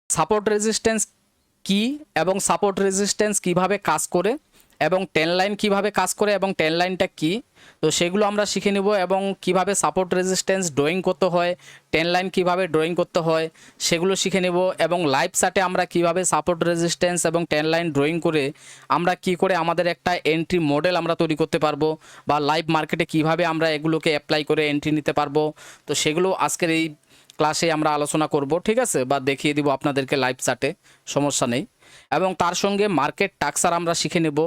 Support resistance কি এবং support resistance কিভাবে কাজ করে এবং টেন লাইন কীভাবে কাজ করে এবং টেন লাইনটা কী, তো সেগুলো আমরা শিখে নেব এবং কিভাবে সাপোর্ট রেজিস্ট্যান্স ড্রয়িং করতে হয়, টেন লাইন কিভাবে ড্রয়িং করতে হয় সেগুলো শিখে নেব এবং লাইভ চার্টে আমরা কিভাবে সাপোর্ট রেজিস্ট্যান্স এবং টেন লাইন ড্রয়িং করে আমরা কি করে আমাদের একটা এন্ট্রি মডেল আমরা তৈরি করতে পারবো বা লাইভ মার্কেটে কিভাবে আমরা এগুলোকে অ্যাপ্লাই করে এন্ট্রি নিতে পারবো, তো সেগুলো আজকের এই ক্লাসে আমরা আলোচনা করব, ঠিক আছে, বা দেখিয়ে দিব আপনাদেরকে লাইভ চার্টে, সমস্যা নেই। এবং তার সঙ্গে মার্কেট টাক্সার আমরা শিখে নেব,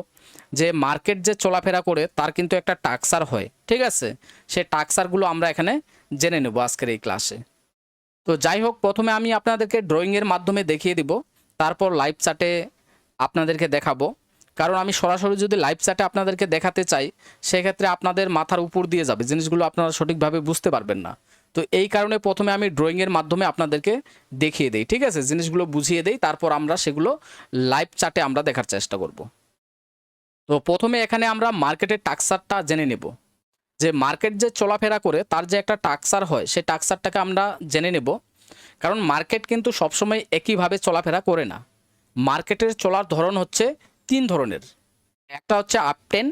যে মার্কেট যে চলাফেরা করে তার কিন্তু একটা টাক্সার হয়, ঠিক আছে, সেই টাক্সারগুলো আমরা এখানে জেনে নেব আজকের এই ক্লাসে। তো যাই হোক, প্রথমে আমি আপনাদেরকে ড্রয়িংয়ের মাধ্যমে দেখিয়ে দিব, তারপর লাইভ চার্টে আপনাদেরকে দেখাবো। কারণ আমি সরাসরি যদি লাইভ চার্টে আপনাদেরকে দেখাতে চাই সেক্ষেত্রে আপনাদের মাথার উপর দিয়ে যাবে, জিনিসগুলো আপনারা সঠিকভাবে বুঝতে পারবেন না। তো এই কারণে প্রথমে আমি ড্রয়িংয়ের মাধ্যমে আপনাদেরকে দেখিয়ে দিই, ঠিক আছে, জিনিসগুলো বুঝিয়ে দিই, তারপর আমরা সেগুলো লাইভ চার্টে আমরা দেখার চেষ্টা করব। তো প্রথমে এখানে আমরা মার্কেটের টাক্সারটা জেনে নেব, যে মার্কেট যে চলাফেরা করে তার যে একটা টাক্সার হয় সেই টাক্সারটাকে আমরা জেনে নেব। কারণ মার্কেট কিন্তু সবসময় একইভাবে চলাফেরা করে না। মার্কেটের চলার ধরন হচ্ছে তিন ধরনের, একটা হচ্ছে আপ টেন,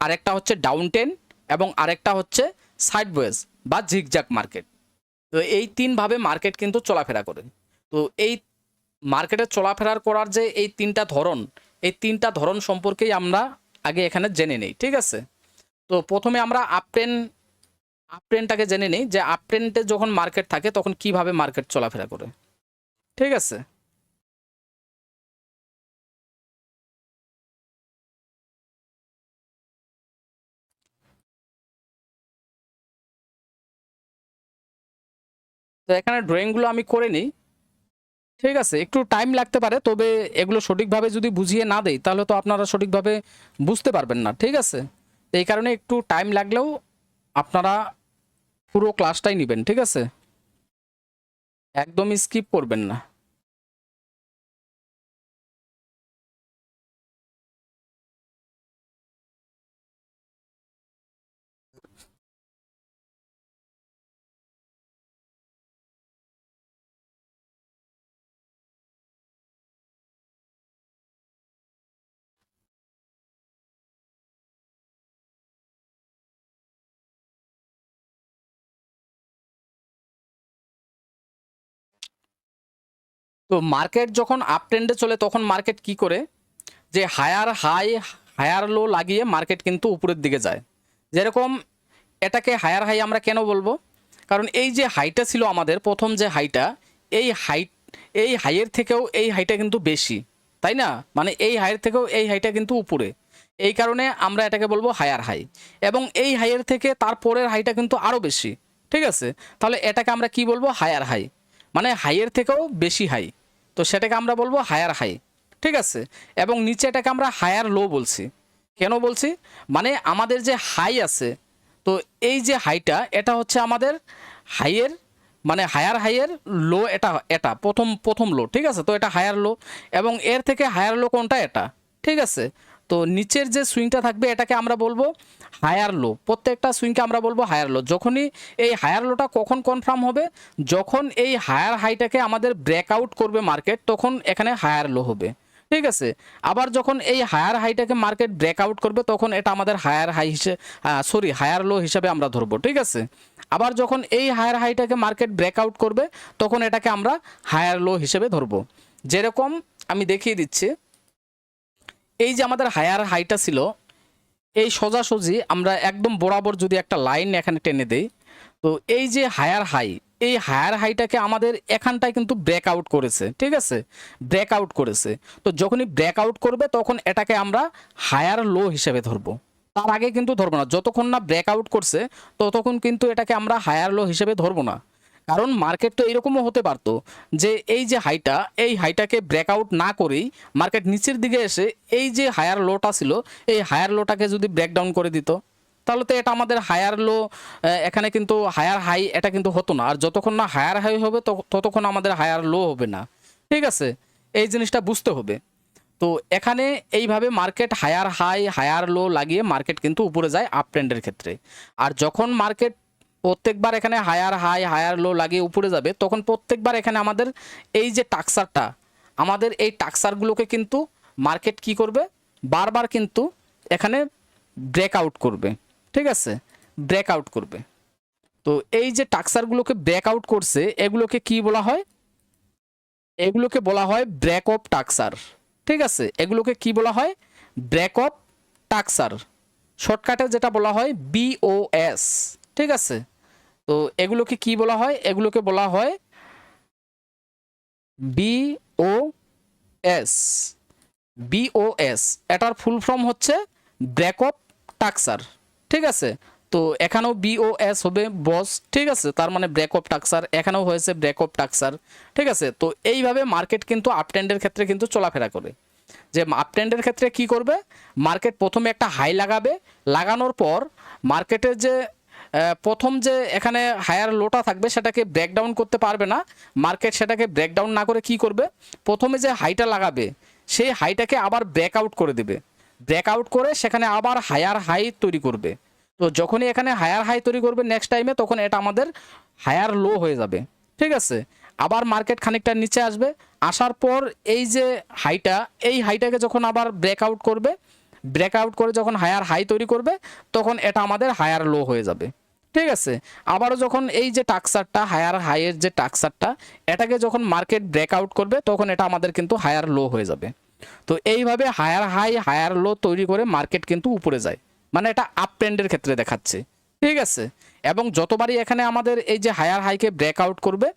আরেকটা হচ্ছে ডাউন টেন এবং আরেকটা হচ্ছে সাইডওয়েজ বা জিগজ্যাগ মার্কেট। তো এই তিনভাবে মার্কেট কিন্তু চলাফেরা করে। তো এই মার্কেটের চলাফেরার করার যে এই তিনটা ধরন, এই তিনটা ধরন সম্পর্কেই আমরা আগে এখানে জেনে নিই, ঠিক আছে। তো প্রথমে আমরা আপ ট্রেনটাকে জেনে নিই, যে আপ ট্রেন্ডে যখন মার্কেট থাকে তখন কিভাবে মার্কেট চলাফেরা করে, ঠিক আছে। তো এখানে ড্রয়িংগুলো আমি করে নিই, ঠিক আছে, একটু টাইম লাগতে পারে, তবে এগুলো সঠিকভাবে যদি বুঝিয়ে না দেই তাহলে তো আপনারা সঠিকভাবে বুঝতে পারবেন না, ঠিক আছে। এই কারণে একটু টাইম লাগলেও আপনারা পুরো ক্লাসটাই নেবেন, ঠিক আছে, একদমই স্কিপ করবেন না। তো মার্কেট যখন আপ ট্রেন্ডে চলে তখন মার্কেট কি করে, যে হায়ার হাই হায়ার লো লাগিয়ে মার্কেট কিন্তু উপরের দিকে যায়। যেরকম এটাকে হায়ার হাই আমরা কেন বলবো, কারণ এই যে হাইটা ছিল আমাদের প্রথম যে হাইটা, এই হাইয়ের থেকেও এই হাইটা কিন্তু বেশি, তাই না, মানে এই হাইয়ের থেকেও এই হাইটা কিন্তু উপরে, এই কারণে আমরা এটাকে বলবো হায়ার হাই। এবং এই হাইয়ের থেকে তারপরের হাইটা কিন্তু আরও বেশি, ঠিক আছে, তাহলে এটাকে আমরা কি বলবো, হায়ার হাই, মানে হাইয়ের থেকেও বেশি হাই, তো সেটাকে আমরা বলবো হায়ার হাই, ঠিক আছে। এবং নিচে এটাকে আমরা হায়ার লো বলছি, কেন বলছি, মানে আমাদের যে হাই আছে, তো এই যে হাইটা এটা হচ্ছে আমাদের হাইয়ের, মানে হায়ার হাইয়ের লো, এটা এটা প্রথম প্রথম লো, ঠিক আছে, তো এটা হায়ার লো, এবং এর থেকে হায়ার লো কোনটা, এটা, ঠিক আছে। তো নিচের যে সুইংটা থাকবে এটাকে আমরা বলবো হায়ার লো, প্রত্যেকটা সুইংকে আমরা বলবো হায়ার লো। যখনই এই হায়ার লোটা কখন কনফার্ম হবে, যখন এই হায়ার হাইটাকে আমাদের ব্রেকআউট করবে মার্কেট, তখন এখানে হায়ার লো হবে, ঠিক আছে। আবার যখন এই হায়ার হাইটাকে মার্কেট ব্রেকআউট করবে তখন এটা আমাদের হায়ার হাই হিসেবে, হায়ার লো হিসাবে আমরা ধরবো, ঠিক আছে। আবার যখন এই হায়ার হাইটাকে মার্কেট ব্রেকআউট করবে তখন এটাকে আমরা হায়ার লো হিসেবে ধরবো। যেরকম আমি দেখিয়ে দিচ্ছি, এই যে আমাদের হায়ার হাইটা ছিল, এই সোজাসুজি আমরা একদম বরাবর যদি একটা লাইন এখানে টেনে দেই, তো এই যে হায়ার হাই, এই হায়ার হাইটাকে আমাদের এখানটায় কিন্তু ব্রেকআউট করেছে, ঠিক আছে, ব্রেকআউট করেছে। তো যখনই ব্রেকআউট করবে তখন এটাকে আমরা হায়ার লো হিসেবে ধরবো, তার আগে কিন্তু ধরবো না, যতক্ষণ না ব্রেকআউট করছে ততক্ষণ কিন্তু এটাকে আমরা হায়ার লো হিসেবে ধরবো না। কারণ মার্কেট তো এরকমও হতে পারতো যে এই যে হাইটা, এই হাইটাকে ব্রেকআউট না করেই মার্কেট নিচের দিকে এসে এই যে হায়ার লোটা ছিল এই হায়ার লোটাকে যদি ব্রেকডাউন করে দিত, তাহলে তো এটা আমাদের হায়ার লো, এখানে কিন্তু হায়ার হাই এটা কিন্তু হতো না। আর যতক্ষণ না হায়ার হাই হবে ততক্ষণ আমাদের হায়ার লো হবে না, ঠিক আছে, এই জিনিসটা বুঝতে হবে। তো এখানে এইভাবে market higher high higher low লাগিয়ে মার্কেট কিন্তু উপরে যায় আপ ট্রেন্ডের ক্ষেত্রে। আর যখন মার্কেট প্রত্যেকবার এখানে হায়ার হাই হায়ার লো লাগিয়ে উপরে যাবে, তখন প্রত্যেকবার এখানে আমাদের এই যে টাক্সারটা, আমাদের এই টাক্সারগুলোকে কিন্তু মার্কেট কি করবে, বারবার কিন্তু এখানে ব্রেকআউট করবে। ঠিক আছে, ব্রেকআউট করবে। তো এই যে টাক্সারগুলোকে ব্রেকআউট করছে, এগুলোকে কি বলা হয়, এগুলোকে বলা হয় ব্রেক অফ টাক্সার। ঠিক আছে, এগুলোকে কি বলা হয়, ব্রেক অফ টাক্সার, শর্টকাটে যেটা বলা হয় বিওএস। ঠিক আছে, তো এগুলোকে কি বলা হয়, এগুলোকে বলা হয় বিওএস। বিওএস এটার ফুল ফর্ম হচ্ছে ব্রেক অফ টাক্সার। ঠিক আছে, তো এখানেও বিওএস হবে বস। ঠিক আছে, তার মানে ব্রেক অফ টাক্সার, এখানেও হয়েছে ব্রেক অফ টাক্সার। ঠিক আছে, তো এইভাবে মার্কেট কিন্তু আপ ট্রেন্ডের ক্ষেত্রে কিন্তু চলাফেরা করে। যে আপ ট্রেন্ডের ক্ষেত্রে কি করবে, মার্কেট প্রথমে একটা হাই লাগাবে, লাগানোর পর মার্কেটের যে প্রথম যে এখানে হায়ার লোটা থাকবে সেটাকে ব্রেকডাউন করতে পারবে না। মার্কেট সেটাকে ব্রেকডাউন না করে কি করবে, প্রথমে যে হাইটা লাগাবে সেই হাইটাকে আবার ব্রেকআউট করে দেবে। ব্রেকআউট করে সেখানে আবার হায়ার হাই তৈরি করবে। তো যখনই এখানে হায়ার হাই তৈরি করবে নেক্সট টাইমে, তখন এটা আমাদের হায়ার লো হয়ে যাবে। ঠিক আছে, আবার মার্কেট খানিকটা নিচে আসবে, আসার পর এই যে হাইটা, এই হাইটাকে যখন আবার ব্রেকআউট করবে, ব্রেকআউট করে যখন হায়ার হাই তৈরি করবে, তখন এটা আমাদের হায়ার লো হয়ে যাবে। ঠিক আছে, আবারও যখন এই যে টাক্সারটা, হায়ার হাইয়ের যে টাক্সারটা, এটাকে যখন মার্কেট ব্রেকআউট করবে, তখন এটা আমাদের কিন্তু হায়ার লো হয়ে যাবে। তো এইভাবে হায়ার হাই হায়ার লো তৈরি করে মার্কেট কিন্তু উপরে যায়, মানে এটা আপ ট্রেন্ডের ক্ষেত্রে দেখাচ্ছে। ঠিক আছে, এবং যতবারই এখানে আমাদের এই যে হায়ার হাইকে ব্রেকআউট করবে,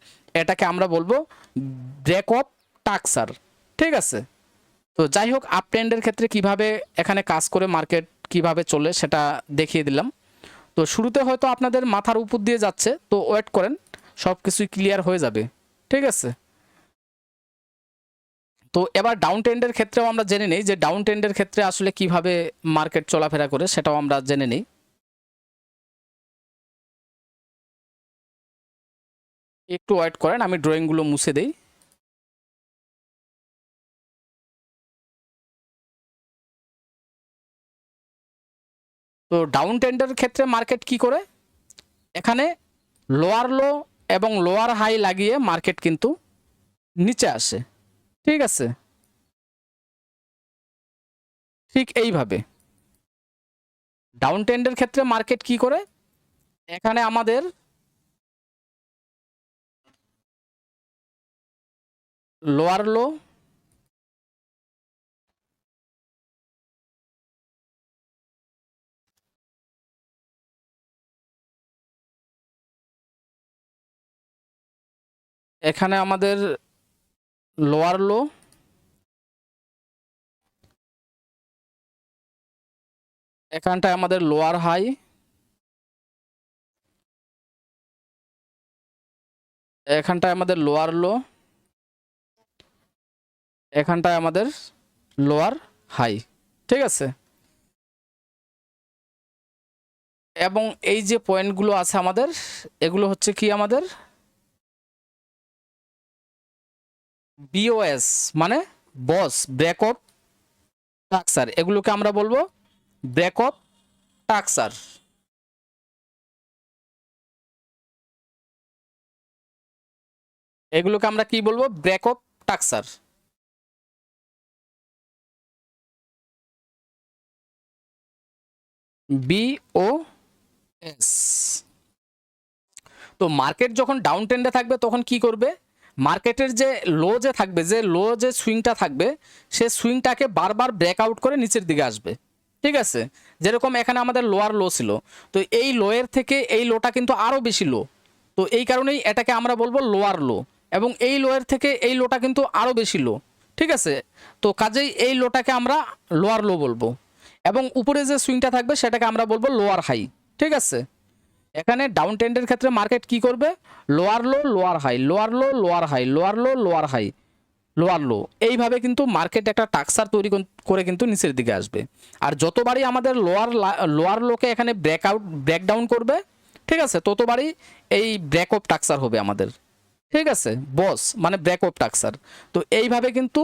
এটাকে আমরা বলবো ব্রেক অফ টাক্সার। ঠিক আছে, তো যাই হোক, আপ ট্রেন্ডের ক্ষেত্রে কিভাবে এখানে কাজ করে মার্কেট কিভাবে চলে সেটা দেখিয়ে দিলাম। তো শুরুতে হয়তো আপনাদের মাথার উপর দিয়ে যাচ্ছে, তো ওয়েট করেন, সব কিছুই ক্লিয়ার হয়ে যাবে। ঠিক আছে, তো এবার ডাউন ট্রেন্ডের ক্ষেত্রেও আমরা জেনে নিই যে ডাউন ট্রেন্ডের ক্ষেত্রে আসলে কিভাবে মার্কেট চলাফেরা করে, সেটাও আমরা জেনে নিই। একটু ওয়েট করেন, আমি ড্রয়িংগুলো মুছে দিই। তো ডাউন ট্রেন্ডের ক্ষেত্রে মার্কেট কি করে, এখানে লোয়ার লো এবং লোয়ার হাই লাগিয়ে মার্কেট কিন্তু নিচে আসে। ঠিক আছে, ঠিক এইভাবে ডাউন ট্রেন্ডের ক্ষেত্রে মার্কেট কি করে, এখানে আমাদের লোয়ার লো এখানে আমাদের লোয়ার লো, এখানটায় আমাদের লোয়ার হাই, এখানটায় আমাদের লোয়ার লো, এখানটায় আমাদের লোয়ার হাই। ঠিক আছে, এবং এই যে পয়েন্টগুলো আছে আমাদের, এগুলো হচ্ছে কি আমাদের বিওএস, মানে বস, ব্রেক অফ টাক্সার। এগুলোকে আমরা বলবো ব্রেক অফ টাক্সার। এগুলোকে আমরা কি বলবো, ব্রেক অফ টাক্সার। বিওএস। তো মার্কেট যখন ডাউন ট্রেন্ডে থাকবে তখন কি করবে, মার্কেটের যে লো যে থাকবে, যে লো যে সুইংটা থাকবে, সে সুইংটাকে বারবার ব্রেকআউট করে নিচের দিকে আসবে। ঠিক আছে, যেরকম এখানে আমাদের লোয়ার লো ছিল, তো এই লোয়ের থেকে এই লোটা কিন্তু আরও বেশি লো, তো এই কারণেই এটাকে আমরা বলবো লোয়ার লো, এবং এই লোয়ের থেকে এই লোটা কিন্তু আরও বেশি লো। ঠিক আছে, তো কাজেই এই লোটাকে আমরা লোয়ার লো বলবো, এবং উপরে যে সুইংটা থাকবে সেটাকে আমরা বলবো লোয়ার হাই। ঠিক আছে, এখানে ডাউন ট্রেন্ডের ক্ষেত্রে মার্কেট কি করবে, lower low lower high, lower low lower high, lower low lower high, lower low, এইভাবে কিন্তু মার্কেট একটা টাক্সার তৈরি করে কিন্তু নিচের দিকে আসবে। আর যতবারই আমাদের লোয়ার লোকে এখানে ব্রেকডাউন করবে, ঠিক আছে, ততবারই এই ব্রেক অফ টাক্সার হবে আমাদের। ঠিক আছে, বস মানে ব্রেক অফ টাক্সার। তো এইভাবে কিন্তু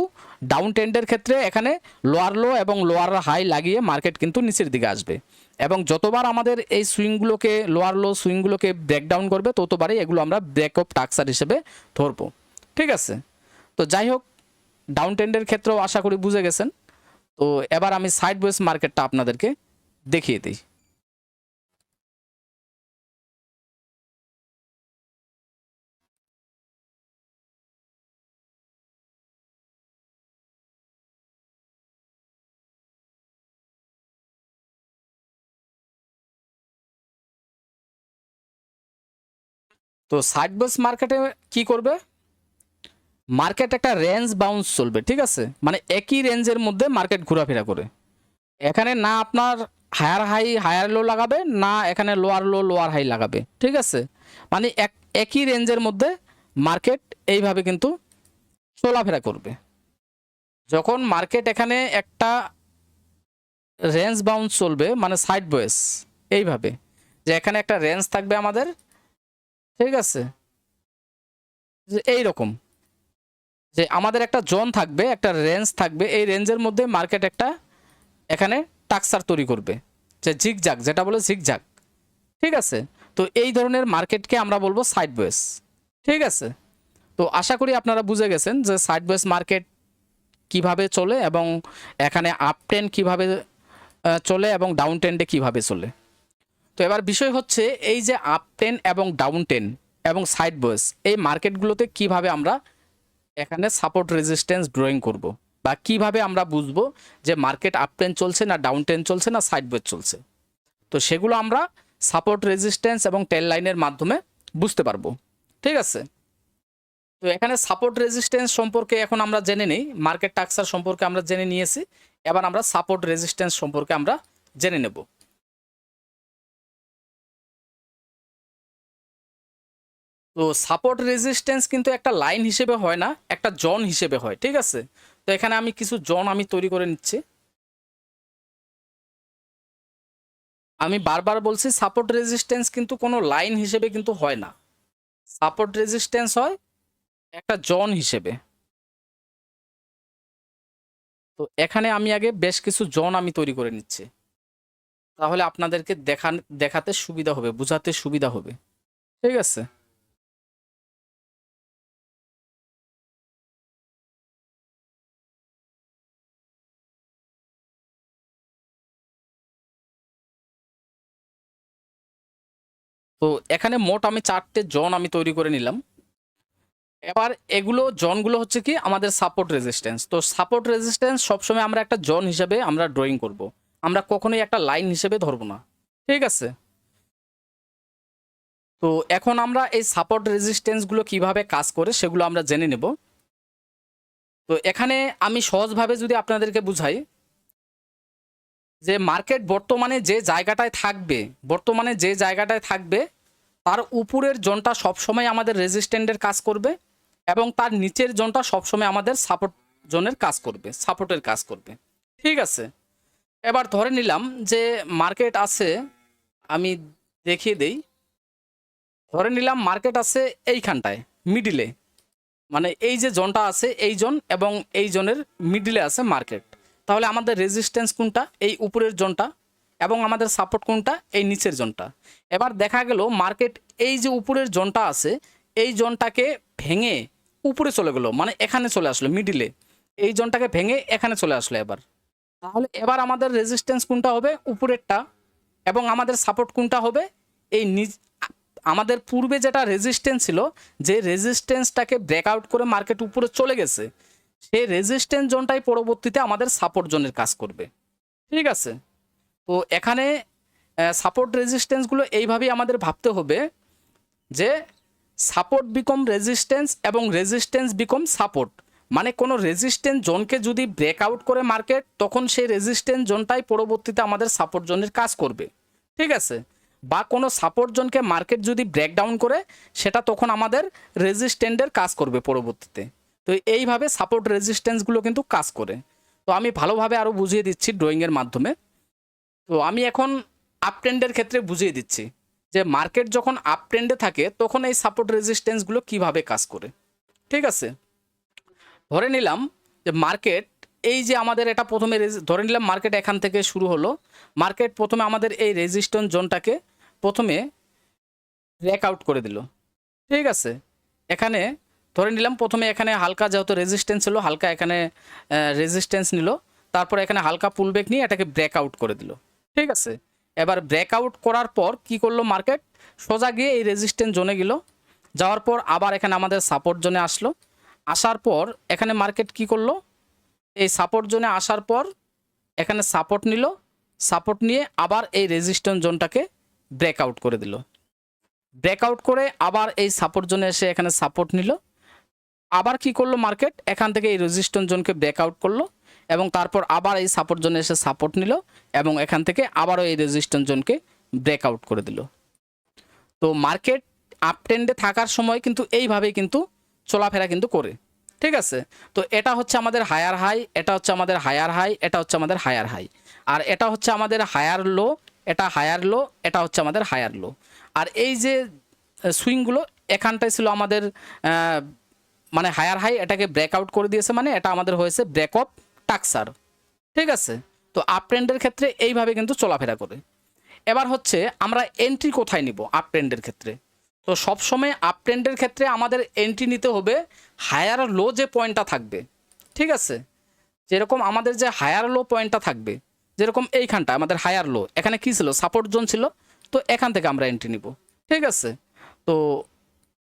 ডাউন ট্রেন্ডের ক্ষেত্রে এখানে লোয়ার লো এবং লোয়ার হাই লাগিয়ে মার্কেট কিন্তু নিচের দিকে আসবে। এবং যতবার আমাদের এই সুইংগুলোকে লোয়ার লো সুইংগুলোকে ব্রেকডাউন করবে ততবারই এগুলো আমরা ব্রেক অফ টাক্সার হিসেবে ধরবো। ঠিক আছে, তো যাই হোক, ডাউন ট্রেন্ডের ক্ষেত্রেও আশা করি বুঝে গেছেন। তো এবার আমি সাইড ওয়েজ মার্কেটটা আপনাদেরকে দেখিয়ে দিই। তো সাইড ওয়েজ মার্কেটে কি করবে, মার্কেট একটা রেঞ্জ বাউন্স চলবে। ঠিক আছে, মানে একই রেঞ্জের মধ্যে মার্কেট ঘোরাফেরা করে। এখানে না আপনার হায়ার হাই হায়ার লো লাগাবে, না এখানে লোয়ার লো লোয়ার হাই লাগাবে। ঠিক আছে, মানে একই রেঞ্জের মধ্যে মার্কেট এইভাবে কিন্তু চলাফেরা করবে। যখন মার্কেট এখানে একটা রেঞ্জ বাউন্স চলবে, মানে সাইড ওয়েজ, এইভাবে যে এখানে একটা রেঞ্জ থাকবে আমাদের। ঠিক আছে, যে এইরকম যে আমাদের একটা জোন থাকবে, একটা রেঞ্জ থাকবে, এই রেঞ্জের মধ্যে মার্কেট একটা এখানে টাক্সার তৈরি করবে, যে ঝিকঝাক, যেটা বলে ঝিকঝাক। ঠিক আছে, তো এই ধরনের মার্কেটকে আমরা বলবো সাইডওয়েজ। ঠিক আছে, তো আশা করি আপনারা বুঝে গেছেন যে সাইডওয়েজ মার্কেট কিভাবে চলে এবং এখানে আপ ট্রেন্ড কীভাবে চলে এবং ডাউন ট্রেন্ডে কীভাবে চলে। তো এবার বিষয় হচ্ছে এই যে আপ ট্রেন্ড এবং ডাউন ট্রেন্ড এবং সাইডওয়েজ, এই মার্কেটগুলোতে কিভাবে আমরা এখানে সাপোর্ট রেজিস্ট্যান্স ড্রয়িং করব, বা কিভাবে আমরা বুঝবো যে মার্কেট আপ ট্রেন্ড চলছে না ডাউন ট্রেন্ড চলছে না সাইডওয়েজ চলছে। তো সেগুলো আমরা সাপোর্ট রেজিস্ট্যান্স এবং টেল লাইনের মাধ্যমে বুঝতে পারবো। ঠিক আছে, তো এখানে সাপোর্ট রেজিস্ট্যান্স সম্পর্কে এখন আমরা জেনে নিই, মার্কেট টাক্সার সম্পর্কে আমরা জেনে নিয়েছি, এবার আমরা সাপোর্ট রেজিস্ট্যান্স সম্পর্কে আমরা জেনে নেব। তো সাপোর্ট রেজিস্ট্যান্স কিন্তু একটা লাইন হিসেবে হয় না, একটা জোন হিসেবে হয়। ঠিক আছে, তো এখানে আমি কিছু জোন আমি তৈরি করে নিচ্ছি। আমি বারবার বলছি সাপোর্ট রেজিস্ট্যান্স কিন্তু কোনো লাইন হিসেবে কিন্তু হয় না, সাপোর্ট রেজিস্ট্যান্স হয় একটা জোন হিসেবে। তো এখানে আমি আগে বেশ কিছু জোন আমি তৈরি করে নিচ্ছি, তাহলে আপনাদেরকে দেখাতে সুবিধা হবে, বোঝাতে সুবিধা হবে। ঠিক আছে, তো এখানে মোট আমি 4টে জোন আমি তৈরি করে নিলাম। এবার এগুলো জোনগুলো হচ্ছে কি আমাদের সাপোর্ট রেজিস্ট্যান্স। তো সাপোর্ট রেজিস্ট্যান্স সবসময় আমরা একটা জোন হিসেবে আমরা ড্রয়িং করব, আমরা কখনোই একটা লাইন হিসেবে ধরবো না। ঠিক আছে, তো এখন আমরা এই সাপোর্ট রেজিস্ট্যান্সগুলো কিভাবে কাজ করে সেগুলো আমরা জেনে নেব। তো এখানে আমি সহজভাবে যদি আপনাদেরকে বুঝাই, যে মার্কেট বর্তমানে যে জায়গাটায় থাকবে তার উপরের জোনটা সবসময় আমাদের রেজিস্ট্যান্টের কাজ করবে, এবং তার নিচের জোনটা সবসময় আমাদের সাপোর্ট জোনের কাজ করবে, সাপোর্টের কাজ করবে। ঠিক আছে, এবার ধরে নিলাম যে মার্কেট আছে, আমি দেখিয়ে দেই, ধরে নিলাম মার্কেট আছে এইখানটায় মিডিলে, মানে এই যে জোনটা আছে এই জোন এবং এই জোনের মিডিলে আছে মার্কেট। তাহলে আমাদের রেজিস্ট্যান্স কোনটা, এই উপরের জোনটা, এবং আমাদের সাপোর্ট কোনটা, এই নিচের জোনটা। এবার দেখা গেল মার্কেট এই যে উপরের জোনটা আছে এই জোনটাকে ভেঙে উপরে চলে গেলো, মানে এখানে চলে আসলো মিডিলে, এই জোনটাকে ভেঙে এখানে চলে আসলো। এবার তাহলে এবার আমাদের রেজিস্ট্যান্স কোনটা হবে, উপরেরটা, এবং আমাদের সাপোর্ট কোনটা হবে, এই আমাদের পূর্বে যেটা রেজিস্ট্যান্স ছিল, যে রেজিস্ট্যান্সটাকে ব্রেকআউট করে মার্কেট উপরে চলে গেছে, সেই রেজিস্ট্যান্স জোনটাই পরবর্তীতে আমাদের সাপোর্ট জোনের কাজ করবে। ঠিক আছে, তো এখানে সাপোর্ট রেজিস্ট্যান্সগুলো এইভাবেই আমাদের ভাবতে হবে, যে সাপোর্ট বিকম রেজিস্ট্যান্স এবং রেজিস্ট্যান্স বিকম সাপোর্ট। মানে কোনো রেজিস্ট্যান্স জোনকে যদি ব্রেকআউট করে মার্কেট, তখন সেই রেজিস্ট্যান্স জোনটাই পরবর্তীতে আমাদের সাপোর্ট জোনের কাজ করবে। ঠিক আছে, বা কোনো সাপোর্ট জোনকে মার্কেট যদি ব্রেকডাউন করে, সেটা তখন আমাদের রেজিস্ট্যান্টের কাজ করবে পরবর্তীতে। তো এইভাবে সাপোর্ট রেজিস্ট্যান্সগুলো কিন্তু কাজ করে। তো আমি ভালোভাবে আরও বুঝিয়ে দিচ্ছি ড্রয়িংয়ের মাধ্যমে। তো আমি এখন আপ ট্রেন্ডের ক্ষেত্রে বুঝিয়ে দিচ্ছি যে মার্কেট যখন আপ ট্রেন্ডে থাকে তখন এই সাপোর্ট রেজিস্ট্যান্সগুলো কিভাবে কাজ করে। ঠিক আছে, ধরে নিলাম যে মার্কেট এই যে আমাদের এটা প্রথমে ধরে নিলাম মার্কেট এখান থেকে শুরু হলো, মার্কেট প্রথমে আমাদের এই রেজিস্ট্যান্স জোনটাকে প্রথমে ব্রেকআউট করে দিল। ঠিক আছে, এখানে ধরে নিলাম প্রথমে এখানে হালকা যেহেতু রেজিস্ট্যান্স ছিল, হালকা এখানে রেজিস্ট্যান্স নিল, তারপর এখানে হালকা পুলব্যাক নিয়ে এটাকে ব্রেকআউট করে দিল। ঠিক আছে, এবার ব্রেকআউট করার পর কি করলো মার্কেট, সোজা গিয়ে এই রেজিস্ট্যান্স জোনে গেল, যাওয়ার পর আবার এখানে আমাদের সাপোর্ট জোনে আসলো, আসার পর এখানে মার্কেট কি করলো, এই সাপোর্ট জোনে আসার পর এখানে সাপোর্ট নিল, সাপোর্ট নিয়ে আবার এই রেজিস্ট্যান্স জোনটাকে ব্রেকআউট করে দিল, ব্রেকআউট করে আবার এই সাপোর্ট জোনে এসে এখানে সাপোর্ট নিল, আবার কি করলো মার্কেট এখান থেকে এই রেজিস্ট্যান্স জোনকে ব্রেকআউট করলো এবং তারপর আবার এই সাপোর্ট জোনে এসে সাপোর্ট নিল এবং এখান থেকে আবারও এই রেজিস্ট্যান্স জোনকে ব্রেকআউট করে দিল। তো মার্কেট আপ ট্রেন্ডে থাকার সময় কিন্তু এইভাবেই কিন্তু চলাফেরা কিন্তু করে। ঠিক আছে, তো এটা হচ্ছে আমাদের হায়ার হাই, এটা হচ্ছে আমাদের হায়ার হাই, এটা হচ্ছে আমাদের হায়ার হাই, আর এটা হচ্ছে আমাদের হায়ার লো, এটা হায়ার লো, এটা হচ্ছে আমাদের হায়ার লো। আর এই যে সুইংগুলো এখানটায় ছিল আমাদের মানে হায়ার হাই, এটাকে ব্রেকআউট করে দিয়েছে, মানে এটা আমাদের হয়েছে ব্রেক অফ টাক্সার। ঠিক আছে, তো আপ ট্রেন্ডের ক্ষেত্রে এইভাবে কিন্তু চলাফেরা করে। এবার হচ্ছে আমরা এন্ট্রি কোথায় নিব আপ ট্রেন্ডের ক্ষেত্রে। তো সবসময় আপ ট্রেন্ডের ক্ষেত্রে আমাদের এন্ট্রি নিতে হবে হায়ার লো যে পয়েন্টটা থাকবে। ঠিক আছে, যেরকম আমাদের যে হায়ার লো পয়েন্টটা থাকবে, যেরকম এইখানটা আমাদের হায়ার লো, এখানে কি ছিল, সাপোর্ট জোন ছিল, তো এখান থেকে আমরা এন্ট্রি নিব। ঠিক আছে, তো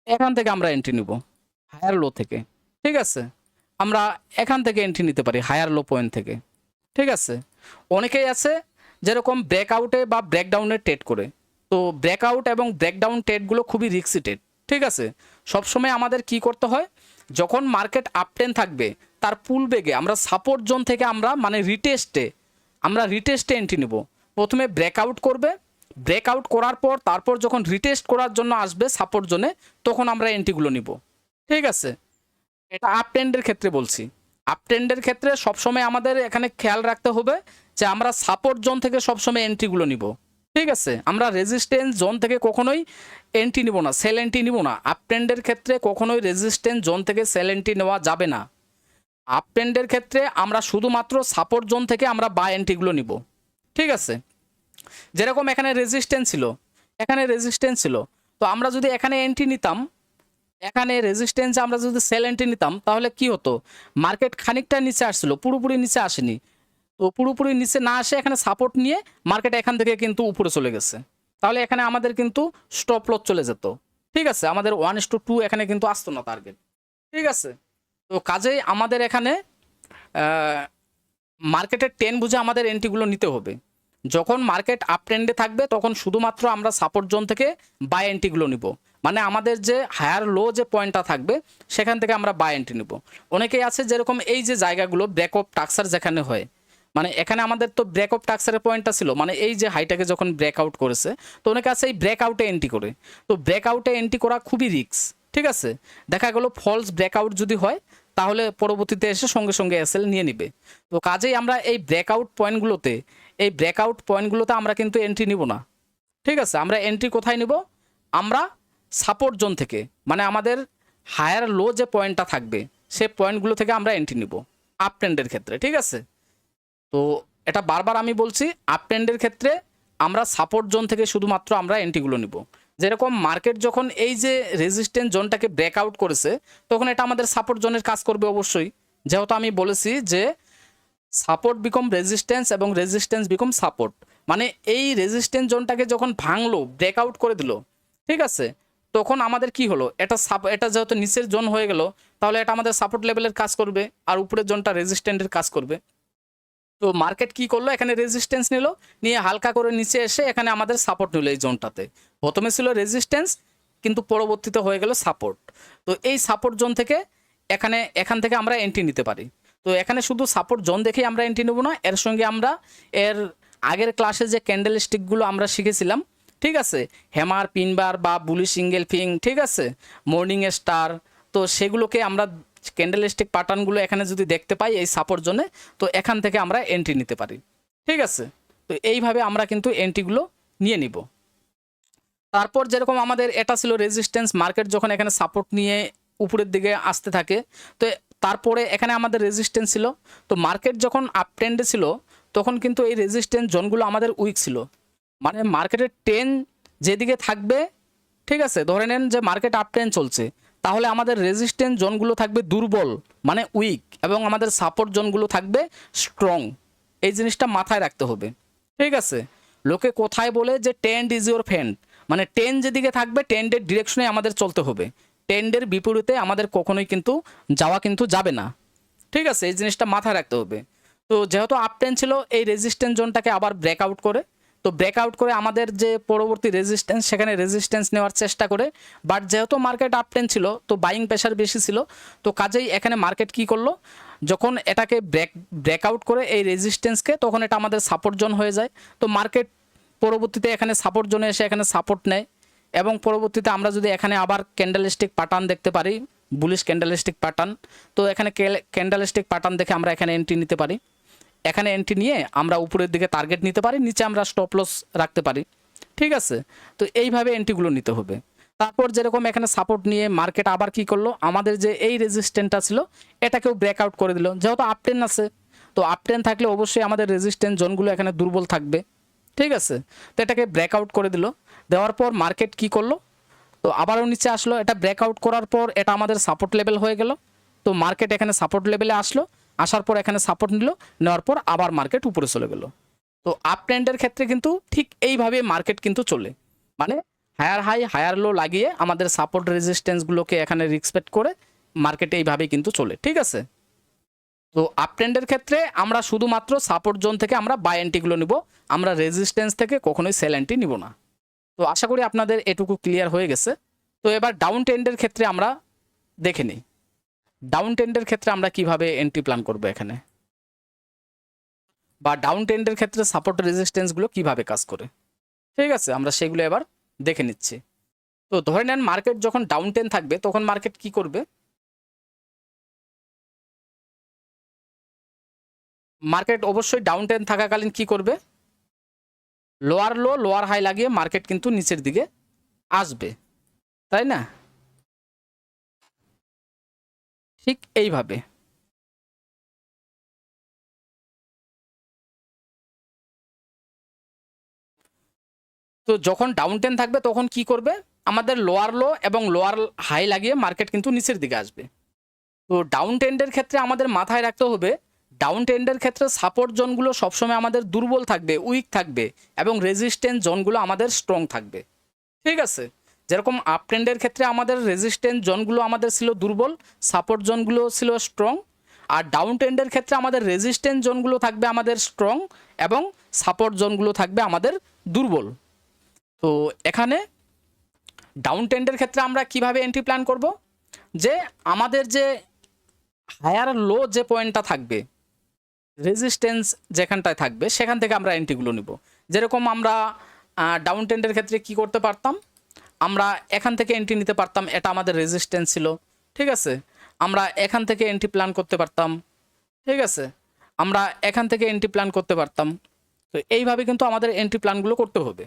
এখান থেকে আমরা এন্ট্রি নিব হায়ার লো থেকে। ঠিক আছে, আমরা এখান থেকে এন্ট্রি নিতে পারি হায়ার লো পয়েন্ট থেকে। ঠিক আছে, অনেকেই আছে যেরকম ব্রেকআউটে বা ব্রেকডাউনে ট্রেড করে, তো ব্রেকআউট এবং ব্রেকডাউন ট্রেডগুলো খুবই রিস্কি ট্রেড। ঠিক আছে, সবসময় আমাদের কি করতে হয়, যখন মার্কেট আপটেন থাকবে তার পুল বেগে আমরা সাপোর্ট জোন থেকে আমরা মানে রিটেস্টে এন্ট্রি নেব। প্রথমে ব্রেকআউট করবে, ব্রেকআউট করার পর তারপর যখন রিটেস্ট করার জন্য আসবে সাপোর্ট জোনে, তখন আমরা এন্ট্রিগুলো নিব। ঠিক আছে, এটা আপ ট্রেন্ডের ক্ষেত্রে বলছি। আপ ট্রেন্ডের ক্ষেত্রে সবসময় আমাদের এখানে খেয়াল রাখতে হবে যে আমরা সাপোর্ট জোন থেকে সবসময় এন্ট্রিগুলো নিব। ঠিক আছে, আমরা রেজিস্ট্যান্স জোন থেকে কখনোই এন্ট্রি নিব না, সেল এন্ট্রি নিব না। আপ ট্রেন্ডের ক্ষেত্রে কখনোই রেজিস্ট্যান্স জোন থেকে সেল এন্ট্রি নেওয়া যাবে না। আপ ট্রেন্ডের ক্ষেত্রে আমরা শুধুমাত্র সাপোর্ট জোন থেকে আমরা বাই এন্ট্রিগুলো নিব। ঠিক আছে, যেরকম এখানে রেজিস্ট্যান্স ছিল, এখানে রেজিস্ট্যান্স ছিল, তো আমরা যদি এখানে এন্ট্রি নিতাম, এখানে রেজিস্ট্যান্সে আমরা যদি সেল এন্ট্রি নিতাম, তাহলে কি হতো, মার্কেট খানিকটা নিচে আসছিল, পুরোপুরি নিচে আসেনি। তো পুরোপুরি নিচে না আসে এখানে সাপোর্ট নিয়ে মার্কেট এখান থেকে কিন্তু উপরে চলে গেছে, তাহলে এখানে আমাদের কিন্তু স্টপ লস চলে যেত। ঠিক আছে, আমাদের 1:2 এখানে কিন্তু আসতো না টার্গেট। ঠিক আছে, তো কাজেই আমাদের এখানে মার্কেটের টেন বুঝে আমাদের এন্ট্রিগুলো নিতে হবে। যখন মার্কেট আপ ট্রেন্ডে থাকবে তখন শুধুমাত্র আমরা সাপোর্ট জোন থেকে বাই এন্ট্রিগুলো নিব, মানে আমাদের যে হায়ার লো যে পয়েন্টটা থাকবে সেখান থেকে আমরা বাই এন্ট্রি নিব। অনেকেই আছে যেরকম এই যে জায়গাগুলো ব্রেক অফ টাক্সার যেখানে হয়, মানে এখানে আমাদের তো ব্রেক অফ টাক্সারের পয়েন্টটা ছিল, মানে এই যে হাইটাকে যখন ব্রেকআউট করেছে, তো অনেকে আছে এই ব্রেকআউটে এন্ট্রি করে। তো ব্রেকআউটে এন্ট্রি করা খুবই রিস্ক। ঠিক আছে, দেখা গেল ফলস ব্রেকআউট যদি হয় তাহলে পরবর্তীতে এসে সঙ্গে সঙ্গে এসএল নিয়ে নিবে। তো কাজেই আমরা এই ব্রেকআউট পয়েন্টগুলোতে আমরা কিন্তু এন্ট্রি নিব না। ঠিক আছে, আমরা এন্ট্রি কোথায় নিব, আমরা সাপোর্ট জোন থেকে, মানে আমাদের হায়ার লো যে পয়েন্টটা থাকবে সে পয়েন্টগুলো থেকে আমরা এন্ট্রি নিব আপ ট্রেন্ডের ক্ষেত্রে। ঠিক আছে, তো এটা বারবার আমি বলছি, আপ ট্রেন্ডের ক্ষেত্রে আমরা সাপোর্ট জোন থেকে শুধুমাত্র আমরা এন্ট্রিগুলো নিব। যেরকম মার্কেট যখন এই যে রেজিস্ট্যান্স জোনটাকে ব্রেকআউট করেছে, তখন এটা আমাদের সাপোর্ট জোনের কাজ করবে অবশ্যই, যেহেতু আমি বলেছি যে সাপোর্ট বিকম রেজিস্ট্যান্স এবং রেজিস্ট্যান্স বিকম সাপোর্ট, মানে এই রেজিস্ট্যান্স জোনটাকে যখন ভাঙলো, ব্রেকআউট করে দিল, ঠিক আছে, তখন আমাদের কি হলো, এটা যেহেতু নিচের জোন হয়ে গেল, তাহলে এটা আমাদের সাপোর্ট লেভেলের কাজ করবে আর উপরের জোনটা রেজিস্ট্যান্টের কাজ করবে। তো মার্কেট কি করলো, এখানে রেজিস্ট্যান্স নিল, নিয়ে হালকা করে নিচে এসে এখানে আমাদের সাপোর্ট নিল। এই জোনটাতে প্রথমে ছিল রেজিস্ট্যান্স, কিন্তু পরবর্তীতে হয়ে গেল সাপোর্ট। তো এই সাপোর্ট জোন থেকে এখান থেকে আমরা এন্ট্রি নিতে পারি। তো এখানে শুধু সাপোর্ট জোন দেখেই আমরা এন্ট্রি নেব না, এর সঙ্গে আমরা এর আগের ক্লাসে যে ক্যান্ডেল স্টিকগুলো আমরা শিখেছিলাম, ঠিক আছে, হ্যামার, পিনবার বা বুলি সিঙ্গেল ফিং, ঠিক আছে, মর্নিং স্টার, তো সেগুলোকে আমরা ক্যান্ডেল স্টিক প্যাটার্নগুলো এখানে যদি দেখতে পাই এই সাপোর্ট জোনে, তো এখান থেকে আমরা এন্ট্রি নিতে পারি। ঠিক আছে, তো এইভাবে আমরা কিন্তু এন্ট্রিগুলো নিয়ে নিব। তারপর যেরকম আমাদের এটা ছিল রেজিস্ট্যান্স, মার্কেট যখন এখানে সাপোর্ট নিয়ে উপরের দিকে আসতে থাকে, তো তারপরে এখানে আমাদের রেজিস্ট্যান্স ছিল। তো মার্কেট যখন আপ ট্রেন্ডে ছিল তখন কিন্তু এই রেজিস্ট্যান্স জোনগুলো আমাদের উইক ছিল, মানে মার্কেটের ট্রেন্ড যেদিকে থাকবে, ঠিক আছে, ধরে নেন যে মার্কেট আপ ট্রেন্ড চলছে, তাহলে আমাদের রেজিস্ট্যান্স জোনগুলো থাকবে দুর্বল মানে উইক, এবং আমাদের সাপোর্ট জোনগুলো থাকবে স্ট্রং। এই জিনিসটা মাথায় রাখতে হবে, ঠিক আছে। লোকে কোথায় বলে যে ট্রেন্ড ইজ ইউর ফ্রেন্ড, মানে ট্রেন্ড যেদিকে থাকবে ট্রেন্ডের ডিরেকশনে আমাদের চলতে হবে, ট্রেন্ডের বিপরীতে আমাদের কখনোই কিন্তু যাওয়া কিন্তু যাবে না, ঠিক আছে। এই জিনিসটা মাথায় রাখতে হবে। তো যেহেতু আপ ট্রেন্ড ছিল, এই রেজিস্ট্যান্স জোনটাকে আবার ব্রেকআউট করে, তো ব্রেকআউট করে আমাদের যে পরবর্তী রেজিস্ট্যান্স সেখানে রেজিস্ট্যান্স নেওয়ার চেষ্টা করে, বাট যেহেতু মার্কেট আপ ট্রেন্ড ছিল তো বাইং প্রেশার বেশি ছিল, তো কাজেই এখানে মার্কেট কি করলো, যখন এটাকে ব্রেকআউট করে এই রেজিস্ট্যান্সকে, তখন এটা আমাদের সাপোর্ট জোন হয়ে যায়। তো মার্কেট পরবর্তীতে এখানে সাপোর্ট জোনে এসে এখানে সাপোর্ট নেয়, এবং পরবর্তীতে আমরা যদি এখানে আবার ক্যান্ডেলস্টিক প্যাটার্ন দেখতে পারি, বুলিশ ক্যান্ডেলস্টিক প্যাটার্ন, তো এখানে ক্যান্ডেলস্টিক প্যাটার্ন দেখে আমরা এখানে এন্ট্রি নিতে পারি। এখানে এন্ট্রি নিয়ে আমরা উপরের দিকে টার্গেট নিতে পারি, নিচে আমরা স্টপ লস রাখতে পারি, ঠিক আছে। তো এইভাবে এন্ট্রিগুলো নিতে হবে। তারপর যেরকম এখানে সাপোর্ট নিয়ে মার্কেট আবার কি করলো, আমাদের যে এই রেজিস্ট্যান্সটা ছিল এটাকেও ব্রেকআউট করে দিল। যেহেতু আপ ট্রেন্ড আছে, তো আপ ট্রেন্ড থাকলে অবশ্যই আমাদের রেজিস্ট্যান্স জোনগুলো এখানে দুর্বল থাকবে, ঠিক আছে। তো এটাকে ব্রেকআউট করে দিল, দেওয়ার পর মার্কেট কি করলো, তো আবারও নিচে আসলো। এটা ব্রেকআউট করার পর এটা আমাদের সাপোর্ট লেভেল হয়ে গেল। তো মার্কেট এখানে সাপোর্ট লেভেলে আসলো, আসার পর এখানে সাপোর্ট নিল, নেওয়ার পর আবার মার্কেট উপরে চলে গেল। তো আপ ট্রেন্ডের ক্ষেত্রে কিন্তু ঠিক এইভাবে মার্কেট কিন্তু চলে, মানে হায়ার হাই হায়ার লো লাগিয়ে আমাদের সাপোর্ট রেজিস্ট্যান্সগুলোকে এখানে রেসপেক্ট করে মার্কেট এইভাবেই কিন্তু চলে, ঠিক আছে। তো আপ ট্রেন্ডের ক্ষেত্রে আমরা শুধুমাত্র সাপোর্ট জোন থেকে আমরা বাই এন্ট্রিগুলো নিব, আমরা রেজিস্ট্যান্স থেকে কখনোই সেল এন্ট্রি নিব না। তো আশা করি আপনাদের এটুকু ক্লিয়ার হয়ে গেছে। তো এবার ডাউন ট্রেন্ডের ক্ষেত্রে আমরা দেখে নিই, ডাউন ট্রেন্ডের ক্ষেত্রে আমরা কিভাবে এন্ট্রি প্ল্যান করব এখানে, বা ডাউন ট্রেন্ডের ক্ষেত্রে সাপোর্ট রেজিস্ট্যান্সগুলো কিভাবে কাজ করে, ঠিক আছে, আমরা সেগুলো এবার দেখে নিচ্ছি। তো ধরে নেন মার্কেট যখন ডাউন ট্রেন্ড থাকবে তখন মার্কেট কি করবে, মার্কেট অবশ্যই ডাউন ট্রেন্ড থাকাকালীন কি করবে, লোয়ার লো লোয়ার হাই লাগিয়ে মার্কেট কিন্তু নিচের দিকে আসবে, তাই না, ঠিক এইভাবে। তো যখন ডাউন ট্রেন্ড থাকবে তখন কি করবে, আমাদের লোয়ার লো এবং লোয়ার হাই লাগিয়ে মার্কেট কিন্তু নিচের দিকে আসবে। তো ডাউন ট্রেন্ডের ক্ষেত্রে আমাদের মাথায় রাখতে হবে, ডাউন ট্রেন্ডের ক্ষেত্রে সাপোর্ট জোনগুলো সবসময় আমাদের দুর্বল থাকবে, উইক থাকবে, এবং রেজিস্ট্যান্স জোনগুলো আমাদের স্ট্রং থাকবে, ঠিক আছে। যেরকম আপ ট্রেন্ডের ক্ষেত্রে আমাদের রেজিস্ট্যান্স জোনগুলো আমাদের ছিল দুর্বল, সাপোর্ট জোনগুলো ছিল স্ট্রং, আর ডাউন ট্রেন্ডের ক্ষেত্রে আমাদের রেজিস্ট্যান্স জোনগুলো থাকবে আমাদের স্ট্রং, এবং সাপোর্ট জোনগুলো থাকবে আমাদের দুর্বল। তো এখানে ডাউন ট্রেন্ডের ক্ষেত্রে আমরা কিভাবে এন্ট্রি প্ল্যান করব, যে আমাদের যে হায়ার লো যে পয়েন্টটা থাকবে, রেজিস্ট্যান্স যেখানটায় থাকবে সেখান থেকে আমরা এন্ট্রিগুলো নিব। যেরকম আমরা ডাউন ট্রেন্ডের ক্ষেত্রে কি করতে পারতাম, আমরা এখান থেকে এন্ট্রি নিতে পারতাম, এটা আমাদের রেজিস্ট্যান্স ছিল, ঠিক আছে। আমরা এখান থেকে এন্ট্রি প্ল্যান করতে পারতাম, ঠিক আছে, আমরা এখান থেকে এন্ট্রি প্ল্যান করতে পারতাম। তো এইভাবে কিন্তু আমাদের এন্ট্রি প্ল্যানগুলো করতে হবে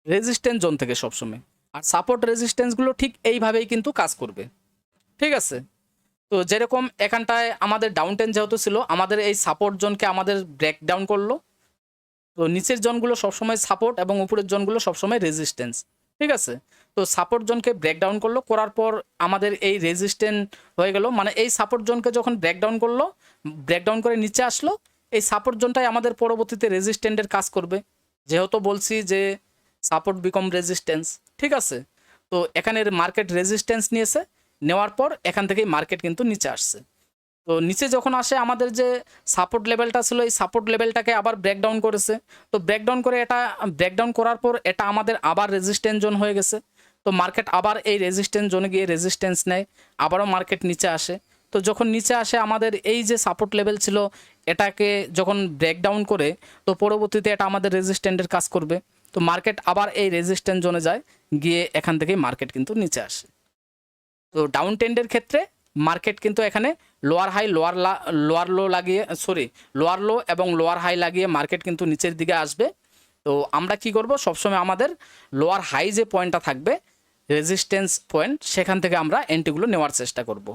রেজিস্ট্যান্স জোন থেকে সবসময়, আর সাপোর্ট রেজিস্ট্যান্সগুলো ঠিক এইভাবেই কিন্তু কাজ করবে, ঠিক আছে। তো যেরকম এখানটায় আমাদের ডাউন ট্রেন্ড যেহেতু ছিল, আমাদের এই সাপোর্ট জোনকে আমাদের ব্রেকডাউন করলো। তো নিচের জোনগুলো সবসময় সাপোর্ট এবং উপরের জোনগুলো সবসময় রেজিস্ট্যান্স, ঠিক আছে। তো সাপোর্ট জোনকে ব্রেকডাউন করলো, করার পর আমাদের এই রেজিস্ট্যান্স হয়ে গেল, মানে এই সাপোর্ট জোনকে যখন ব্রেকডাউন করলো, ব্রেকডাউন করে নিচে আসলো, এই সাপোর্ট জোনটাই আমাদের পরবর্তীতে রেজিস্ট্যান্টের কাজ করবে, যেহেতু বলছি যে সাপোর্ট বিকম রেজিস্ট্যান্স, ঠিক আছে। তো এখানে মার্কেট রেজিস্ট্যান্স নিয়েছে, নেওয়ার পর এখান থেকেই মার্কেট কিন্তু নিচে আসছে। তো নিচে যখন আসে আমাদের যে সাপোর্ট লেভেলটা ছিল, এই সাপোর্ট লেভেলটাকে আবার ব্রেকডাউন করেছে। তো ব্রেকডাউন করে এটা ব্রেকডাউন করার পর এটা আমাদের আবার রেজিস্ট্যান্স জোন হয়ে গেছে। তো মার্কেট আবার এই রেজিস্ট্যান্স জোনে গিয়ে রেজিস্ট্যান্স নেয়, আবারও মার্কেট নিচে আসে। তো যখন নিচে আসে আমাদের এই যে সাপোর্ট লেভেল ছিল এটাকে যখন ব্রেকডাউন করে, তো পরবর্তীতে এটা আমাদের রেজিস্ট্যান্টের কাজ করবে। তো মার্কেট আবার এই রেজিস্ট্যান্স জোনে যায়, গিয়ে এখান থেকেই মার্কেট কিন্তু নিচে আসে। তো ডাউন ট্রেন্ডের ক্ষেত্রে মার্কেট কিন্তু এখানে লোয়ার হাই লোয়ার লো লাগিয়ে লোয়ার লো এবং লোয়ার হাই লাগিয়ে মার্কেট কিন্তু নিচের দিকে আসবে। তো আমরা কি করব, সবসময় আমাদের লোয়ার হাই যে পয়েন্টটা থাকবে রেজিস্ট্যান্স পয়েন্ট, সেখান থেকে আমরা এন্ট্রিগুলো নেওয়ার চেষ্টা করব।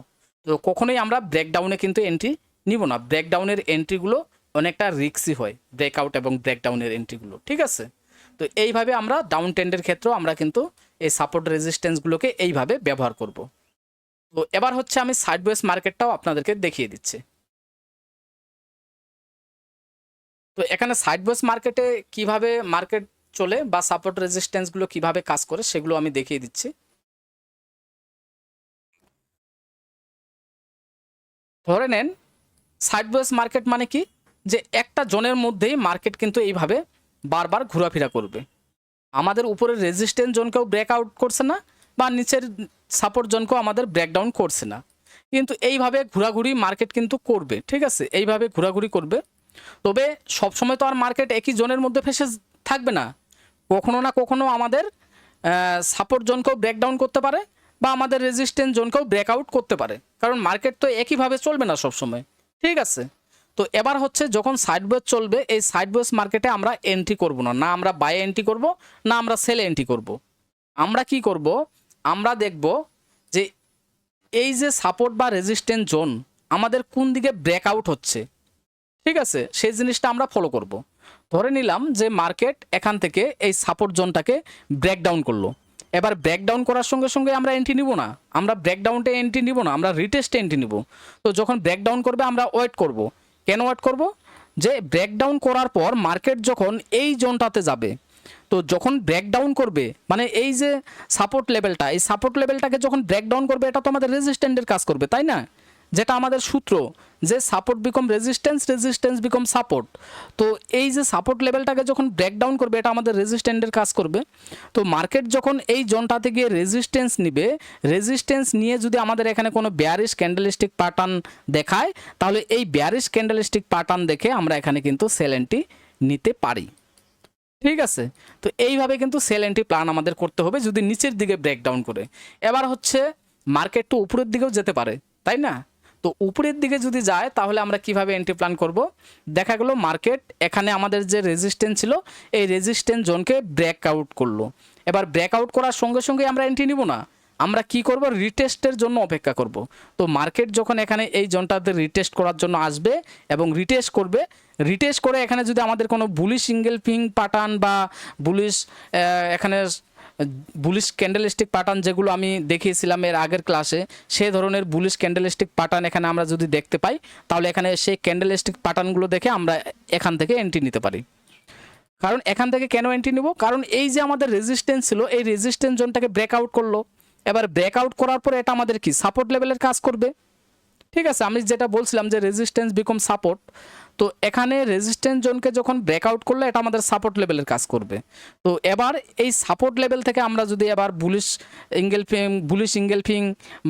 তো কখনোই আমরা ব্রেকডাউনে কিন্তু এন্ট্রি নিব না। ব্রেকডাউনের এন্ট্রিগুলো অনেকটা রিস্কি হয়, ব্রেকআউট এবং ব্রেকডাউনের এন্ট্রিগুলো, ঠিক আছে। তো এইভাবে আমরা ডাউন ট্রেন্ডের ক্ষেত্রেও আমরা কিন্তু এই সাপোর্ট রেজিস্ট্যান্সগুলোকে এইভাবে ব্যবহার করব। তো এবার হচ্ছে আমি সাইডওয়েজ মার্কেটটাও আপনাদেরকে দেখিয়ে দিচ্ছি। তো এখানে সাইডওয়েজ মার্কেটে কিভাবে মার্কেট চলে বা সাপোর্ট রেজিস্ট্যান্সগুলো কিভাবে কাজ করে সেগুলো আমি দেখিয়ে দিচ্ছি। ধরে নেন সাইডওয়েজ মার্কেট মানে কি, যে একটা জোনের মধ্যেই মার্কেট কিন্তু এইভাবে বারবার ঘোরাফেরা করবে। আমাদের উপরের রেজিস্ট্যান্স জোনকেও ব্রেকআউট করছে না, বা নিচের সাপোর্ট জোনকেও আমাদের ব্রেকডাউন করছে না, কিন্তু এইভাবে ঘোরাঘুরি মার্কেট কিন্তু করবে, ঠিক আছে, এইভাবে ঘোরাঘুরি করবে। তবে সবসময় তো আর মার্কেট একই জোনের মধ্যে ফেসে থাকবে না, কখনো না কখনো আমাদের সাপোর্ট জোনকেও ব্রেকডাউন করতে পারে বা আমাদের রেজিস্ট্যান্স জোনকেও ব্রেকআউট করতে পারে, কারণ মার্কেট তো একইভাবে চলবে না সবসময়, ঠিক আছে। তো এবার হচ্ছে যখন সাইডওয়েজ চলবে, এই সাইডওয়েজ মার্কেটে আমরা এন্ট্রি করব না, না আমরা বাই এন্ট্রি করব, না আমরা সেলে এন্ট্রি করব। আমরা কি করব, আমরা দেখব যে এই যে সাপোর্ট বা রেজিস্ট্যান্স জোন আমাদের কোন দিকে ব্রেকআউট হচ্ছে, ঠিক আছে, সেই জিনিসটা আমরা ফলো করব। ধরে নিলাম যে মার্কেট এখান থেকে এই সাপোর্ট জোনটাকে ব্রেকডাউন করলো। এবার ব্রেকডাউন করার সঙ্গে সঙ্গে আমরা এন্ট্রি নিব না, আমরা ব্রেকডাউনটে এন্ট্রি নিব না, আমরা রিটেস্টে এন্ট্রি নিব। তো যখন ব্রেকডাউন করবে আমরা ওয়েট করব। কেন ওয়েট করব, যে ব্রেকডাউন করার পর মার্কেট যখন এই জোনটাতে যাবে, তো যখন ব্রেকডাউন করবে মানে এই যে সাপোর্ট লেভেলটা, এই সাপোর্ট লেভেলটাকে যখন ব্রেকডাউন করবে, এটা তো আমাদের রেজিস্ট্যান্টের কাজ করবে, তাই না, যেটা আমাদের সূত্র, যে support become resistance, resistance become support. তো এই যে সাপোর্ট লেভেলটাকে যখন ব্রেকডাউন করবে, এটা আমাদের রেজিস্ট্যান্টের কাজ করবে। তো মার্কেট যখন এই জোনটাতে গিয়ে রেজিস্ট্যান্স নিবে, রেজিস্ট্যান্স নিয়ে যদি আমাদের এখানে কোনো বেয়ারিশ ক্যান্ডেলস্টিক প্যাটার্ন দেখায়, তাহলে এই বেয়ারিশ ক্যান্ডেলস্টিক প্যাটার্ন দেখে আমরা এখানে কিন্তু সেল এন্ট্রি নিতে পারি, ঠিক আছে। তো এইভাবে কিন্তু সেল এন্ট্রি প্ল্যান আমাদের করতে হবে যদি নিচের দিকে ব্রেকডাউন করে। এবার হচ্ছে মার্কেট তো উপরের দিকেও যেতে পারে, তাই না। তো উপরের দিকে যদি যায় তাহলে আমরা কিভাবে এন্ট্রি প্ল্যান করব, দেখা গেল মার্কেট এখানে আমাদের যে রেজিস্ট্যান্স ছিল, এই রেজিস্ট্যান্স জোনকে ব্রেকআউট করলো। এবার ব্রেকআউট করার সঙ্গে সঙ্গে আমরা এন্ট্রি নিব না, আমরা কি করব, রিটেস্টের জন্য অপেক্ষা করব। তো মার্কেট যখন এখানে এই জোনটাতে রিটেস্ট করার জন্য আসবে এবং রিটেস্ট করবে, রিটেস্ট করে এখানে যদি আমাদের কোনো বুলিশ সিঙ্গেল ফিং প্যাটার্ন বা বুলিশ এখানে বুলিশ ক্যান্ডেলস্টিক প্যাটার্ন যেগুলো আমি দেখিয়েছিলাম এর আগের ক্লাসে, সেই ধরনের বুলিশ ক্যান্ডেলস্টিক প্যাটার্ন এখানে আমরা যদি দেখতে পাই, তাহলে এখানে সেই ক্যান্ডেলস্টিক প্যাটার্নগুলো দেখে আমরা এখান থেকে এন্ট্রি নিতে পারি। কারণ এখান থেকে কেন এন্ট্রি নেব, কারণ এই যে আমাদের রেজিস্ট্যান্স ছিল, এই রেজিস্ট্যান্স জোনটাকে ব্রেকআউট করলো। এবার ব্রেকআউট করার পরে এটা আমাদের কি সাপোর্ট লেভেলের কাজ করবে, ঠিক আছে। আমি যেটা বলছিলাম যে রেজিস্ট্যান্স বিকম সাপোর্ট, তো এখানে রেজিস্ট্যান্স জোনকে যখন ব্রেকআউট করলে এটা আমাদের সাপোর্ট লেভেলের কাজ করবে। তো এবার এই সাপোর্ট লেভেল থেকে আমরা যদি এবার বুলিশ ইঙ্গেলফিং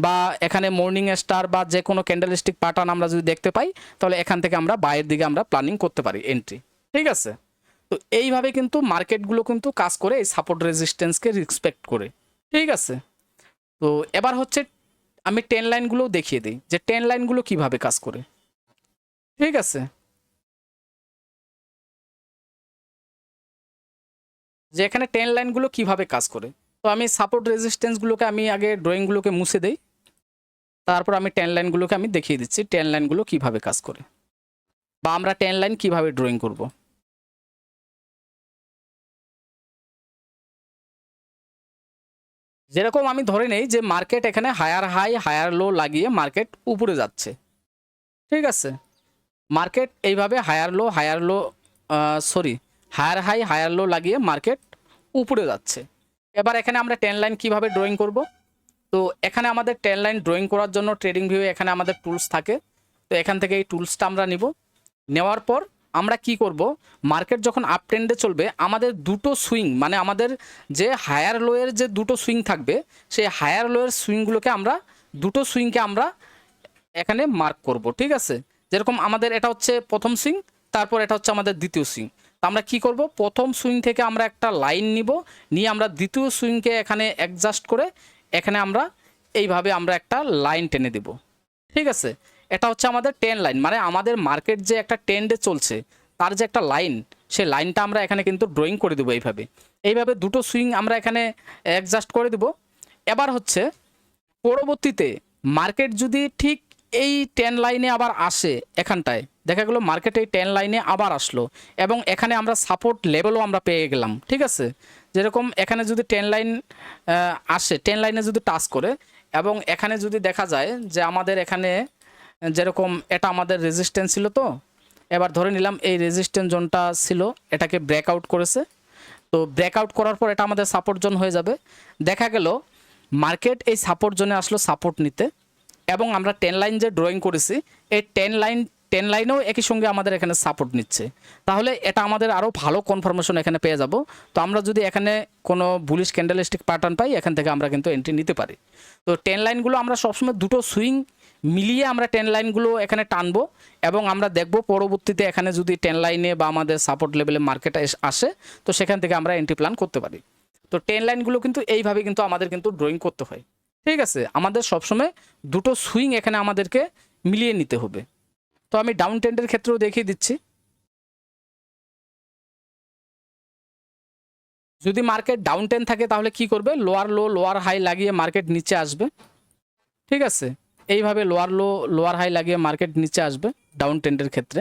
বা এখানে মর্নিং স্টার বা যে কোনো ক্যান্ডেলস্টিক প্যাটার্ন আমরা যদি দেখতে পাই, তাহলে এখান থেকে আমরা বাইরের দিকে আমরা প্ল্যানিং করতে পারি এন্ট্রি, ঠিক আছে। তো এইভাবে কিন্তু মার্কেটগুলো কিন্তু কাজ করে এই সাপোর্ট রেজিস্ট্যান্সকে রেসপেক্ট করে, ঠিক আছে। তো এবার হচ্ছে আমি টেন লাইনগুলোও দেখিয়ে দিই যে টেন লাইনগুলো কিভাবে কাজ করে, ঠিক আছে। যে এখানে টেন লাইনগুলো কিভাবে কাজ করে, তো আমি সাপোর্ট রেজিস্ট্যান্সগুলোকে আমি আগে ড্রয়িংগুলোকে মুছে দেই, তারপর আমি টেন লাইনগুলোকে আমি দেখিয়ে দিচ্ছি টেন লাইনগুলো কিভাবে কাজ করে, বা আমরা টেন লাইন কিভাবে ড্রয়িং করব। যেরকম আমি ধরে নেই যে মার্কেট এখানে হায়ার হাই হায়ার লো লাগিয়ে মার্কেট উপরে যাচ্ছে, ঠিক আছে। মার্কেট এইভাবে higher low sorry higher high higher low লাগিয়ে মার্কেট উপরে যাচ্ছে। এবার এখানে আমরা টেন লাইন কিভাবে ড্রয়িং করব, তো এখানে আমাদের টেন লাইন ড্রয়িং করার জন্য ট্রেডিং ভিউ এখানে আমাদের টুলস থাকে। তো এখান থেকে এই টুলসটা আমরা নিব, নেওয়ার পর আমরা কি করব, মার্কেট যখন আপ ট্রেন্ডে চলবে আমাদের দুটো সুইং মানে আমাদের যে হায়ার লোয়ের যে দুটো সুইং থাকবে, সেই হায়ার লোয়ের সুইংগুলোকে আমরা দুটো সুইংকে আমরা এখানে মার্ক করব, ঠিক আছে। যেরকম আমাদের এটা হচ্ছে প্রথম সুইং, তারপর এটা হচ্ছে আমাদের দ্বিতীয় সুইং। তো আমরা কি করব, প্রথম সুইং থেকে আমরা একটা লাইন নিব, নিয়ে আমরা দ্বিতীয় সুইংকে এখানে অ্যাডজাস্ট করে এখানে আমরা এইভাবে আমরা একটা লাইন টেনে দেব, ঠিক আছে। এটা হচ্ছে আমাদের টেন লাইন, মানে আমাদের মার্কেট যে একটা ট্রেন্ডে চলছে তার যে একটা লাইন, সেই লাইনটা আমরা এখানে কিন্তু ড্রয়িং করে দেবো এইভাবে। এইভাবে দুটো সুইং আমরা এখানে অ্যাডজাস্ট করে দেব। এবার হচ্ছে পরবর্তীতে মার্কেট যদি ঠিক এই 10 লাইনে আবার আসে, এখানটায় দেখা গেলো মার্কেট এই 10 লাইনে আবার আসলো এবং এখানে আমরা সাপোর্ট লেভেলও আমরা পেয়ে গেলাম, ঠিক আছে। যেরকম এখানে যদি 10 লাইন আসে, 10 লাইনে যদি টাচ করে এবং এখানে যদি দেখা যায় যে আমাদের এখানে যেরকম এটা আমাদের রেজিস্ট্যান্স ছিল, তো এবার ধরে নিলাম এই রেজিস্ট্যান্স জোনটা ছিল, এটাকে ব্রেকআউট করেছে। তো ব্রেকআউট করার পর এটা আমাদের সাপোর্ট জোন হয়ে যাবে। দেখা গেল মার্কেট এই সাপোর্ট জোনে আসলো সাপোর্ট নিতে এবং আমরা 10 লাইন যে ড্রয়িং করেছি এই 10 লাইনেও একই সঙ্গে আমাদের এখানে সাপোর্ট নিচ্ছে, তাহলে এটা আমাদের আরও ভালো কনফার্মেশন এখানে পেয়ে যাব। তো আমরা যদি এখানে কোনো বুলিশ ক্যান্ডেলস্টিক প্যাটার্ন পাই, এখান থেকে আমরা কিন্তু এন্ট্রি নিতে পারি। তো 10 লাইনগুলো আমরা সবসময় দুটো সুইং মিলিয়ে আমরা 10 লাইনগুলো এখানে টানবো এবং আমরা দেখব পরবর্তীতে এখানে যদি 10 লাইনে বা আমাদের সাপোর্ট লেভেলে মার্কেট আসে, তো সেখান থেকে আমরা এন্ট্রি প্ল্যান করতে পারি। তো 10 লাইনগুলো কিন্তু এইভাবে কিন্তু আমাদের কিন্তু ড্রয়িং করতে হয়, ঠিক আছে। আমাদের সবসময় দুটো সুইং এখানে আমাদেরকে মিলিয়ে নিতে হবে। তো আমি ডাউন ট্রেন্ডের ক্ষেত্রেও দেখিয়ে দিচ্ছি। যদি মার্কেট ডাউন ট্রেন্ড থাকে তাহলে কি করবে, লোয়ার লো লোয়ার হাই লাগিয়ে মার্কেট নিচে আসবে, ঠিক আছে। এইভাবে লোয়ার লো লোয়ার হাই লাগিয়ে মার্কেট নিচে আসবে ডাউন ট্রেন্ডের ক্ষেত্রে।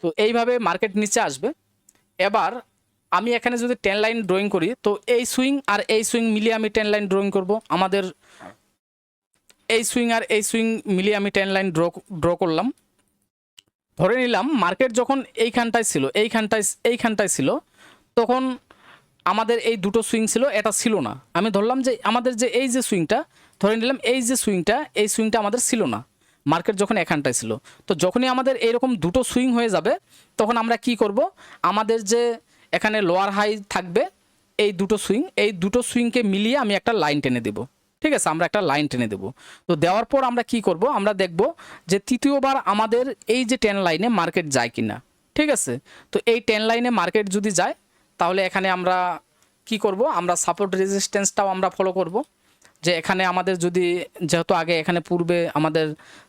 তো এইভাবে মার্কেট নিচে আসবে। এবার আমি এখানে যদি 10 লাইন ড্রয়িং করি, তো এই সুইং আর এই সুইং মিলিয়ে আমি 10 লাইন ড্রয়িং করব। আমাদের এই সুইং আর এই সুইং মিলিয়ে আমি 10 লাইন ড্র করলাম। ধরে নিলাম মার্কেট যখন এইখানটায় ছিল, এইখানটায় ছিল, তখন আমাদের এই দুটো সুইং ছিল, এটা ছিল না। আমি ধরলাম যে আমাদের যে এই যে সুইংটা, ধরে নিলাম এই যে সুইংটা, এই সুইংটা আমাদের ছিল না মার্কেট যখন এখানটায় ছিল। তো যখনই আমাদের এইরকম দুটো সুইং হয়ে যাবে, তখন আমরা কি করব, আমাদের যে এখানে লোয়ার হাই থাকবে এই দুটো সুইং, এই দুটো সুইংকে মিলিয়ে আমি একটা লাইন টেনে দেব, ঠিক আছে। আমরা একটা লাইন টেনে দেব। তো দেওয়ার পর আমরা কি করব, আমরা দেখব যে তৃতীয়বার আমাদের এই যে 10 লাইনে মার্কেট যায় কিনা, ঠিক আছে। তো এই 10 লাইনে মার্কেট যদি যায়, তাহলে এখানে আমরা কি করব, আমরা সাপোর্ট রেজিস্ট্যান্সটাও আমরা ফলো করব। যে এখানে আমাদের যদি, যেহেতু আগে এখানে পূর্বে আমাদের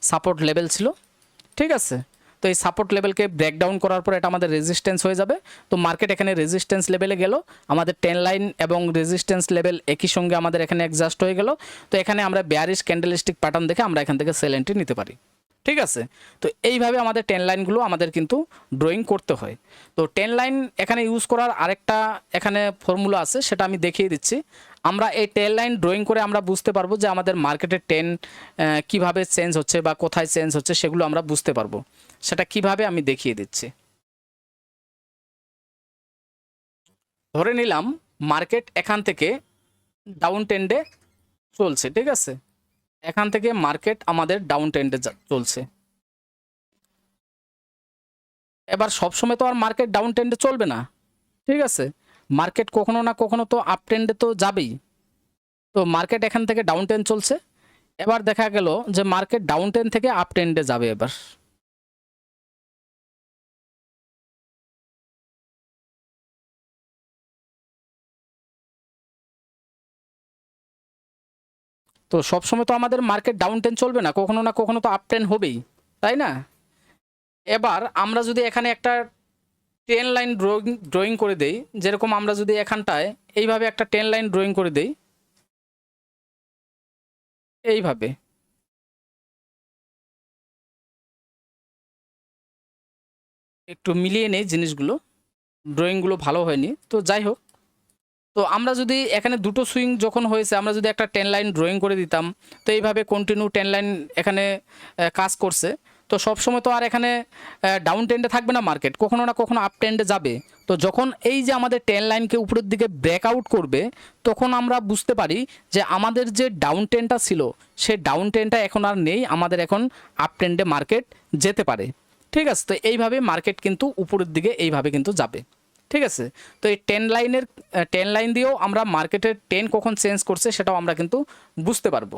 সাপোর্ট লেভেল ছিল, ঠিক আছে। তো এই সাপোর্ট লেভেলকে ব্রেকডাউন করার পর এটা আমাদের রেজিস্ট্যান্স হয়ে যাবে। তো মার্কেট এখানে রেজিস্ট্যান্স লেভেলে গেল, আমাদের 10 লাইন এবং রেজিস্ট্যান্স লেভেল একই সঙ্গে আমাদের এখানে অ্যাডজাস্ট হয়ে গেল। তো এখানে আমরা বেয়ারিশ ক্যান্ডেলস্টিক প্যাটার্ন দেখে আমরা এখান থেকে সেল এন্ট্রি নিতে পারি, ঠিক আছে। তো এইভাবে আমাদের 10 লাইনগুলো আমাদের কিন্তু ড্রয়িং করতে হয়। তো 10 লাইন এখানে ইউজ করার আরেকটা এখানে ফর্মুলা আছে, সেটা আমি দেখিয়ে দিচ্ছি। আমরা এই 10 লাইন ড্রয়িং করে আমরা বুঝতে পারবো যে আমাদের মার্কেটের 10 কিভাবে চেঞ্জ হচ্ছে বা কোথায় চেঞ্জ হচ্ছে, সেগুলো আমরা বুঝতে পারবো। সেটা কিভাবে আমি দেখিয়ে দিচ্ছি। ধরে নিলাম মার্কেট এখান থেকে ডাউন ট্রেন্ডে চলছে, ঠিক আছে। এখান থেকে মার্কেট আমাদের ডাউন ট্রেন্ডে চলছে। এবার সবসময় তো আর মার্কেট ডাউন ট্রেন্ডে চলবে না, ঠিক আছে। মার্কেট কখনো না কখনো তো আপ ট্রেন্ডে তো যাবেই। তো মার্কেট এখান থেকে ডাউন ট্রেন্ড চলছে, এবার দেখা গেল যে মার্কেট ডাউন ট্রেন্ড থেকে আপ ট্রেন্ডে যাবে। এবার তো সবসময় তো আমাদের মার্কেট ডাউন ট্রেন্ড চলবে না, কখনো না কখনো তো আপ ট্রেন্ড হবেই, তাই না। এবার আমরা যদি এখানে একটা 10 লাইন ড্রয়িং করে দেই, যেরকম আমরা যদি এখানটায় এইভাবে একটা 10 লাইন ড্রয়িং করে দেই, এইভাবে একটু মিলিয়ে নেই জিনিসগুলো, ড্রয়িংগুলো ভালো হয়নি, তো যাই হোক। তো আমরা যদি এখানে দুটো সুইং যখন হয়েছে, আমরা যদি একটা 10 লাইন ড্রয়িং করে দিতাম, তো এইভাবে কন্টিনিউ 10 লাইন এখানে কাজ করছে। তো সবসময় তো আর এখানে ডাউন ট্রেন্ডে থাকবে না মার্কেট, কখনো না কখনো আপ ট্রেন্ডে যাবে। তো যখন এই যে আমাদের 10 লাইনকে উপরের দিকে ব্রেকআউট করবে, তখন আমরা বুঝতে পারি যে আমাদের যে ডাউন ট্রেন্ডটা ছিল, সেই ডাউন ট্রেন্ডটা এখন আর নেই, আমাদের এখন আপ ট্রেন্ডে মার্কেট যেতে পারে, ঠিক আছে। তো এইভাবে মার্কেট কিন্তু উপরের দিকে এইভাবে কিন্তু যাবে, ঠিক আছে। তো এই 10 লাইন দিয়েও আমরা মার্কেটের 10 কখন চেঞ্জ করছে সেটাও আমরা কিন্তু বুঝতে পারবো।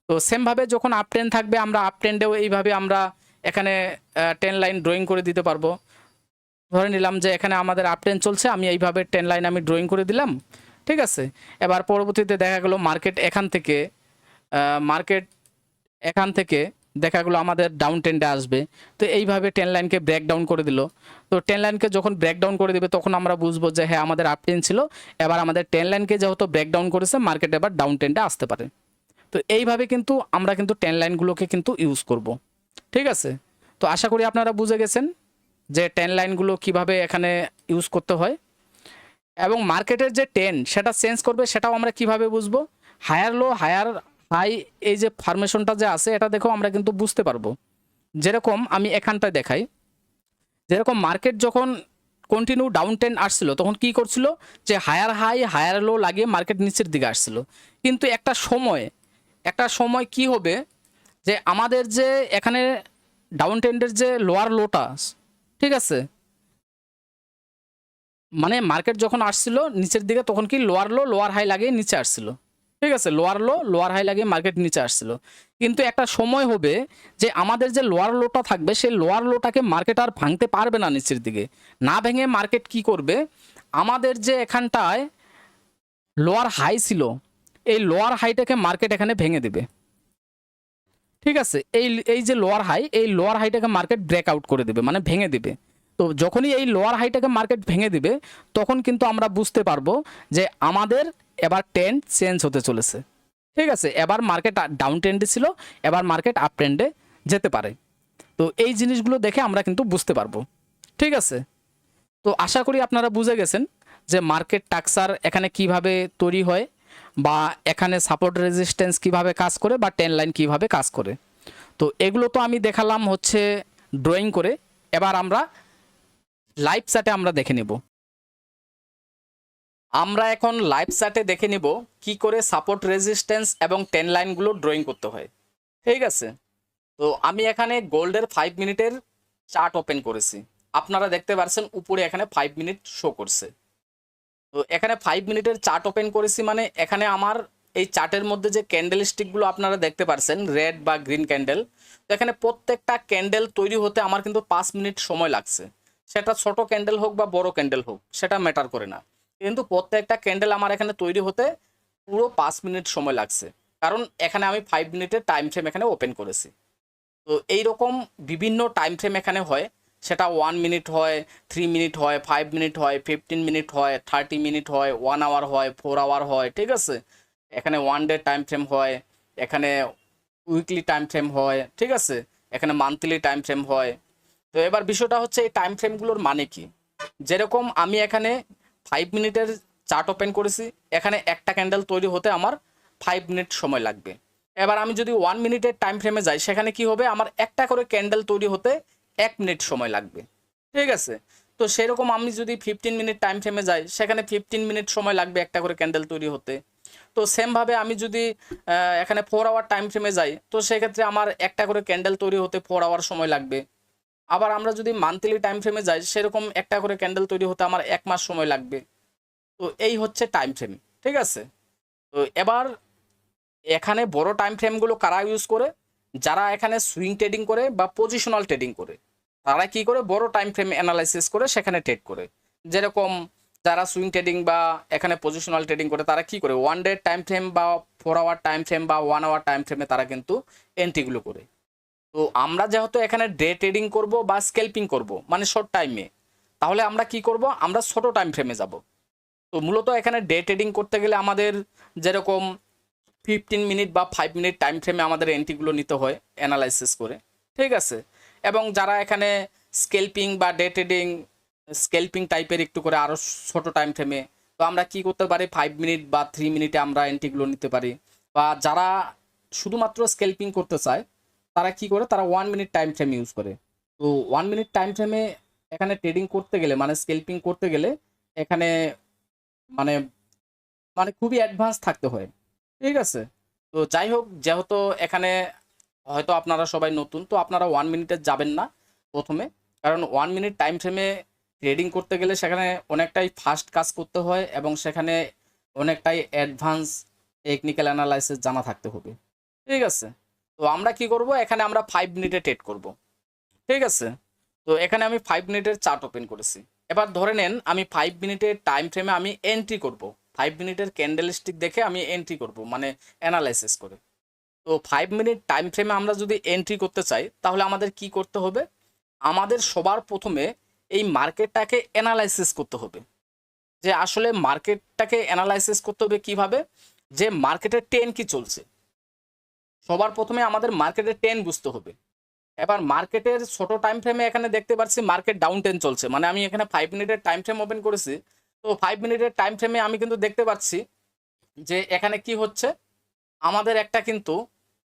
তো সেমভাবে যখন আপ ট্রেন্ড থাকবে, আমরা আপ ট্রেন্ডেও এইভাবে আমরা এখানে 10 লাইন ড্রয়িং করে দিতে পারবো। ধরে নিলাম যে এখানে আমাদের আপ ট্রেন্ড চলছে, আমি এইভাবে 10 লাইন আমি ড্রয়িং করে দিলাম, ঠিক আছে। এবার পরবর্তীতে দেখা গেল মার্কেট এখান থেকে দেখা গেলো আমাদের ডাউন ট্রেন্ডে আসবে। তো এইভাবে ট্রেন লাইনকে ব্রেকডাউন করে দিল। তো ট্রেন লাইনকে যখন ব্রেকডাউন করে দেবে তখন আমরা বুঝবো যে হ্যাঁ আমাদের আপ ট্রেন্ড ছিল, এবার আমাদের ট্রেন লাইনকে যেহেতু ব্রেকডাউন করেছে মার্কেট এবার ডাউন ট্রেন্ডে আসতে পারে। তো এইভাবে কিন্তু আমরা কিন্তু ট্রেন লাইনগুলোকে কিন্তু ইউজ করব। ঠিক আছে, তো আশা করি আপনারা বুঝে গেছেন যে ট্রেন লাইনগুলো কিভাবে এখানে ইউজ করতে হয়, এবং মার্কেটের যে ট্রেন্ড সেটা চেঞ্জ করবে সেটাও আমরা কিভাবে বুঝবো। হায়ার লো হায়ার হাই এই যে ফরমেশনটা যে আছে এটা দেখো আমরা কিন্তু বুঝতে পারবো। যেরকম আমি এখানটায় দেখাই, যেরকম মার্কেট যখন কন্টিনিউ ডাউন ট্রেন্ড আসছিল তখন কি করছিল, যে হায়ার হাই হায়ার লো লাগিয়ে মার্কেট নিচের দিকে আসছিল। কিন্তু একটা সময় কি হবে, যে আমাদের যে এখানে ডাউন ট্রেন্ডের যে লোয়ার লোটা, ঠিক আছে, মানে মার্কেট যখন আসছিল নিচের দিকে তখন কি লোয়ার লো লোয়ার হাই লাগিয়ে নিচে আসছিল। ঠিক আছে, লোয়ার লো লোয়ার হাই লাগিয়ে মার্কেট নিচে আসছিল। কিন্তু একটা সময় হবে যে আমাদের যে লোয়ার লোটা থাকবে সেই লোয়ার লোটাকে মার্কেট আর ভাঙতে পারবে না নিচের দিকে। না ভেঙে মার্কেট কি করবে, আমাদের যে এখানটায় লোয়ার হাই ছিল এই লোয়ার হাইটাকে মার্কেট এখানে ভেঙে দেবে। ঠিক আছে, এই এই যে লোয়ার হাই এই লোয়ার হাইটাকে মার্কেট ব্রেকআউট করে দেবে, মানে ভেঙে দেবে। তো যখনই এই লোয়ার হাইটাকে মার্কেট ভেঙে দিবে তখন কিন্তু আমরা বুঝতে পারবো যে আমাদের এবার ট্রেন্ড চেঞ্জ হতে চলেছে। ঠিক আছে, এবার মার্কেট ডাউন ট্রেন্ডে ছিল, এবার মার্কেট আপ ট্রেন্ডে যেতে পারে। তো এই জিনিসগুলো দেখে আমরা কিন্তু বুঝতে পারবো। ঠিক আছে, তো আশা করি আপনারা বুঝে গেছেন যে মার্কেট স্ট্রাকচার এখানে কিভাবে তৈরি হয়, বা এখানে সাপোর্ট রেজিস্ট্যান্স কিভাবে কাজ করে, বা ট্রেন্ড লাইন কিভাবে কাজ করে। তো এগুলো তো আমি দেখালাম হচ্ছে ড্রয়িং করে। এবার আমরা লাইভ চার্টে আমরা দেখে নেব। আমরা এখন লাইভ চার্টে দেখে নিব কি করে সাপোর্ট রেজিস্ট্যান্স এবং ট্রেন্ড লাইনগুলো ড্রয়িং করতে হয়। ঠিক আছে, তো আমি এখানে গোল্ডের 5 মিনিটের চার্ট ওপেন করেছি। আপনারা দেখতে পাচ্ছেন উপরে এখানে 5 মিনিট শো করছে। তো এখানে 5 মিনিটের চার্ট ওপেন করেছি, মানে এখানে আমার এই চার্টের মধ্যে যে ক্যান্ডেল স্টিকগুলো আপনারা দেখতে পাচ্ছেন রেড বা গ্রিন ক্যান্ডেল, তো এখানে প্রত্যেকটা ক্যান্ডেল তৈরি হতে আমার কিন্তু 5 মিনিট সময় লাগছে। সেটা ছোট ক্যান্ডেল হোক বা বড় ক্যান্ডেল হোক সেটা ম্যাটার করে না, কিন্তু প্রত্যেকটা ক্যান্ডেল আমার এখানে তৈরি হতে পুরো 5 মিনিট সময় লাগছে, কারণ এখানে আমি 5 মিনিটের টাইম ফ্রেম এখানে ওপেন করেছি। তো এইরকম বিভিন্ন টাইম ফ্রেম এখানে হয়, সেটা 1 মিনিট হয়, 3 মিনিট হয়, 5 মিনিট হয়, 15 মিনিট হয়, 30 মিনিট হয়, 1 আওয়ার হয়, 4 আওয়ার হয়। ঠিক আছে, এখানে 1 ডে টাইম ফ্রেম হয়, এখানে উইকলি টাইম ফ্রেম হয়। ঠিক আছে, এখানে মান্থলি টাইম ফ্রেম হয়। তো এবার বিষয়টা হচ্ছে এই টাইম ফ্রেমগুলোর মানে কি। যেরকম আমি এখানে 5 মিনিটের চার্ট ওপেন করেছি, এখানে একটা ক্যান্ডেল তৈরি হতে আমার 5 মিনিট সময় লাগবে। এবার আমি যদি 1 মিনিটের টাইম ফ্রেমে যাই সেখানে কি হবে, আমার একটা করে ক্যান্ডেল তৈরি হতে 1 মিনিট সময় লাগবে। ঠিক আছে, তো সেরকম আমি যদি 15 মিনিট টাইম ফ্রেমে যাই সেখানে 15 মিনিট সময় লাগবে একটা করে ক্যান্ডেল তৈরি হতে। তো সেমভাবে আমি যদি এখানে 4 আওয়ার টাইম ফ্রেমে যাই তো সেক্ষেত্রে আমার একটা করে ক্যান্ডেল তৈরি হতে 4 আওয়ার সময় লাগবে। আবার আমরা যদি মান্থলি টাইম ফ্রেমে যাই সেরকম একটা করে ক্যান্ডেল তৈরি হতে আমার 1 মাস সময় লাগবে। তো এই হচ্ছে টাইম ফ্রেম। ঠিক আছে, তো এবার এখানে বড় টাইম ফ্রেমগুলো কারা ইউজ করে, যারা এখানে সুইং ট্রেডিং করে বা পজিশনাল ট্রেডিং করে তারা কি করে বড় টাইম ফ্রেম অ্যানালাইসিস করে সেখানে ট্রেড করে। যেরকম যারা সুইং ট্রেডিং বা এখানে পজিশনাল ট্রেডিং করে তারা কি করে 1 ডে টাইম ফ্রেম বা 4 আওয়ার টাইম ফ্রেম বা 1 আওয়ার টাইম ফ্রেমে তারা কিন্তু এন্ট্রিগুলো করে। তো আমরা যেহেতু এখানে ডে ট্রেডিং করব বা স্কেলপিং করব মানে শর্ট টাইমে, তাহলে আমরা কি করব, আমরা ছোট টাইম ফ্রেমে যাব। তো মূলত এখানে ডে ট্রেডিং করতে গেলে আমাদের যেরকম 15 মিনিট বা 5 মিনিট টাইম ফ্রেমে আমাদের এন্ট্রিগুলো নিতে হয় অ্যানালাইসিস করে। ঠিক আছে, এবং যারা এখানে স্কেলপিং বা ডে ট্রেডিং স্কেলপিং টাইপের একটু করে আরও ছোটো টাইম ফ্রেমে, তো আমরা কি করতে পারি 5 মিনিট বা 3 মিনিটে আমরা এন্ট্রিগুলো নিতে পারি। বা যারা শুধুমাত্র স্কেলপিং করতে চায় তারা কি করে, তারা 1 মিনিট টাইম ফ্রেম ইউজ করে। তো 1 মিনিট টাইম ফ্রেমে এখানে ট্রেডিং করতে গেলে মানে স্কেলপিং করতে গেলে এখানে মানে মানে খুবই অ্যাডভান্স থাকতে হয়। ঠিক আছে, তো যাই হোক, যেহেতু এখানে হয়তো আপনারা সবাই নতুন, তো আপনারা 1 মিনিটে যাবেন না প্রথমে, কারণ 1 মিনিট টাইম ফ্রেমে ট্রেডিং করতে গেলে সেখানে অনেকটাই ফাস্ট কাজ করতে হয় এবং সেখানে অনেকটাই অ্যাডভান্স টেকনিক্যাল অ্যানালাইসিস জানা থাকতে হবে। ঠিক আছে, তো আমরা কি করব, এখানে আমরা 5 মিনিটে ট্রেড করব। ঠিক আছে, তো এখানে আমি 5 মিনিটের চার্ট ওপেন করেছি। এবার ধরে নেন আমি 5 মিনিটের টাইম ফ্রেমে আমি এন্ট্রি করব, 5 মিনিটের ক্যান্ডেল স্টিক দেখে আমি এন্ট্রি করব মানে অ্যানালাইসিস করে। তো 5 মিনিট টাইম ফ্রেমে আমরা যদি এন্ট্রি করতে চাই তাহলে আমাদের কি করতে হবে, আমাদের সবার প্রথমে এই মার্কেটটাকে অ্যানালাইসিস করতে হবে। যে আসলে মার্কেটটাকে অ্যানালাইসিস করতে হবে কিভাবে, যে মার্কেটের ট্রেন্ড কি চলছে। সবার প্রথমে আমাদের মার্কেটের ট্রেন্ড বুঝতে হবে। এবার মার্কেটের ছোট টাইম ফ্রেমে এখানে দেখতে পাচ্ছি মার্কেট ডাউন ট্রেন্ড চলছে, মানে আমি এখানে 5 মিনিটের টাইম ফ্রেম ওপেন করেছি। তো 5 মিনিটের টাইম ফ্রেমে আমি কিন্তু দেখতে পাচ্ছি যে এখানে কি হচ্ছে, আমাদের একটা কিন্তু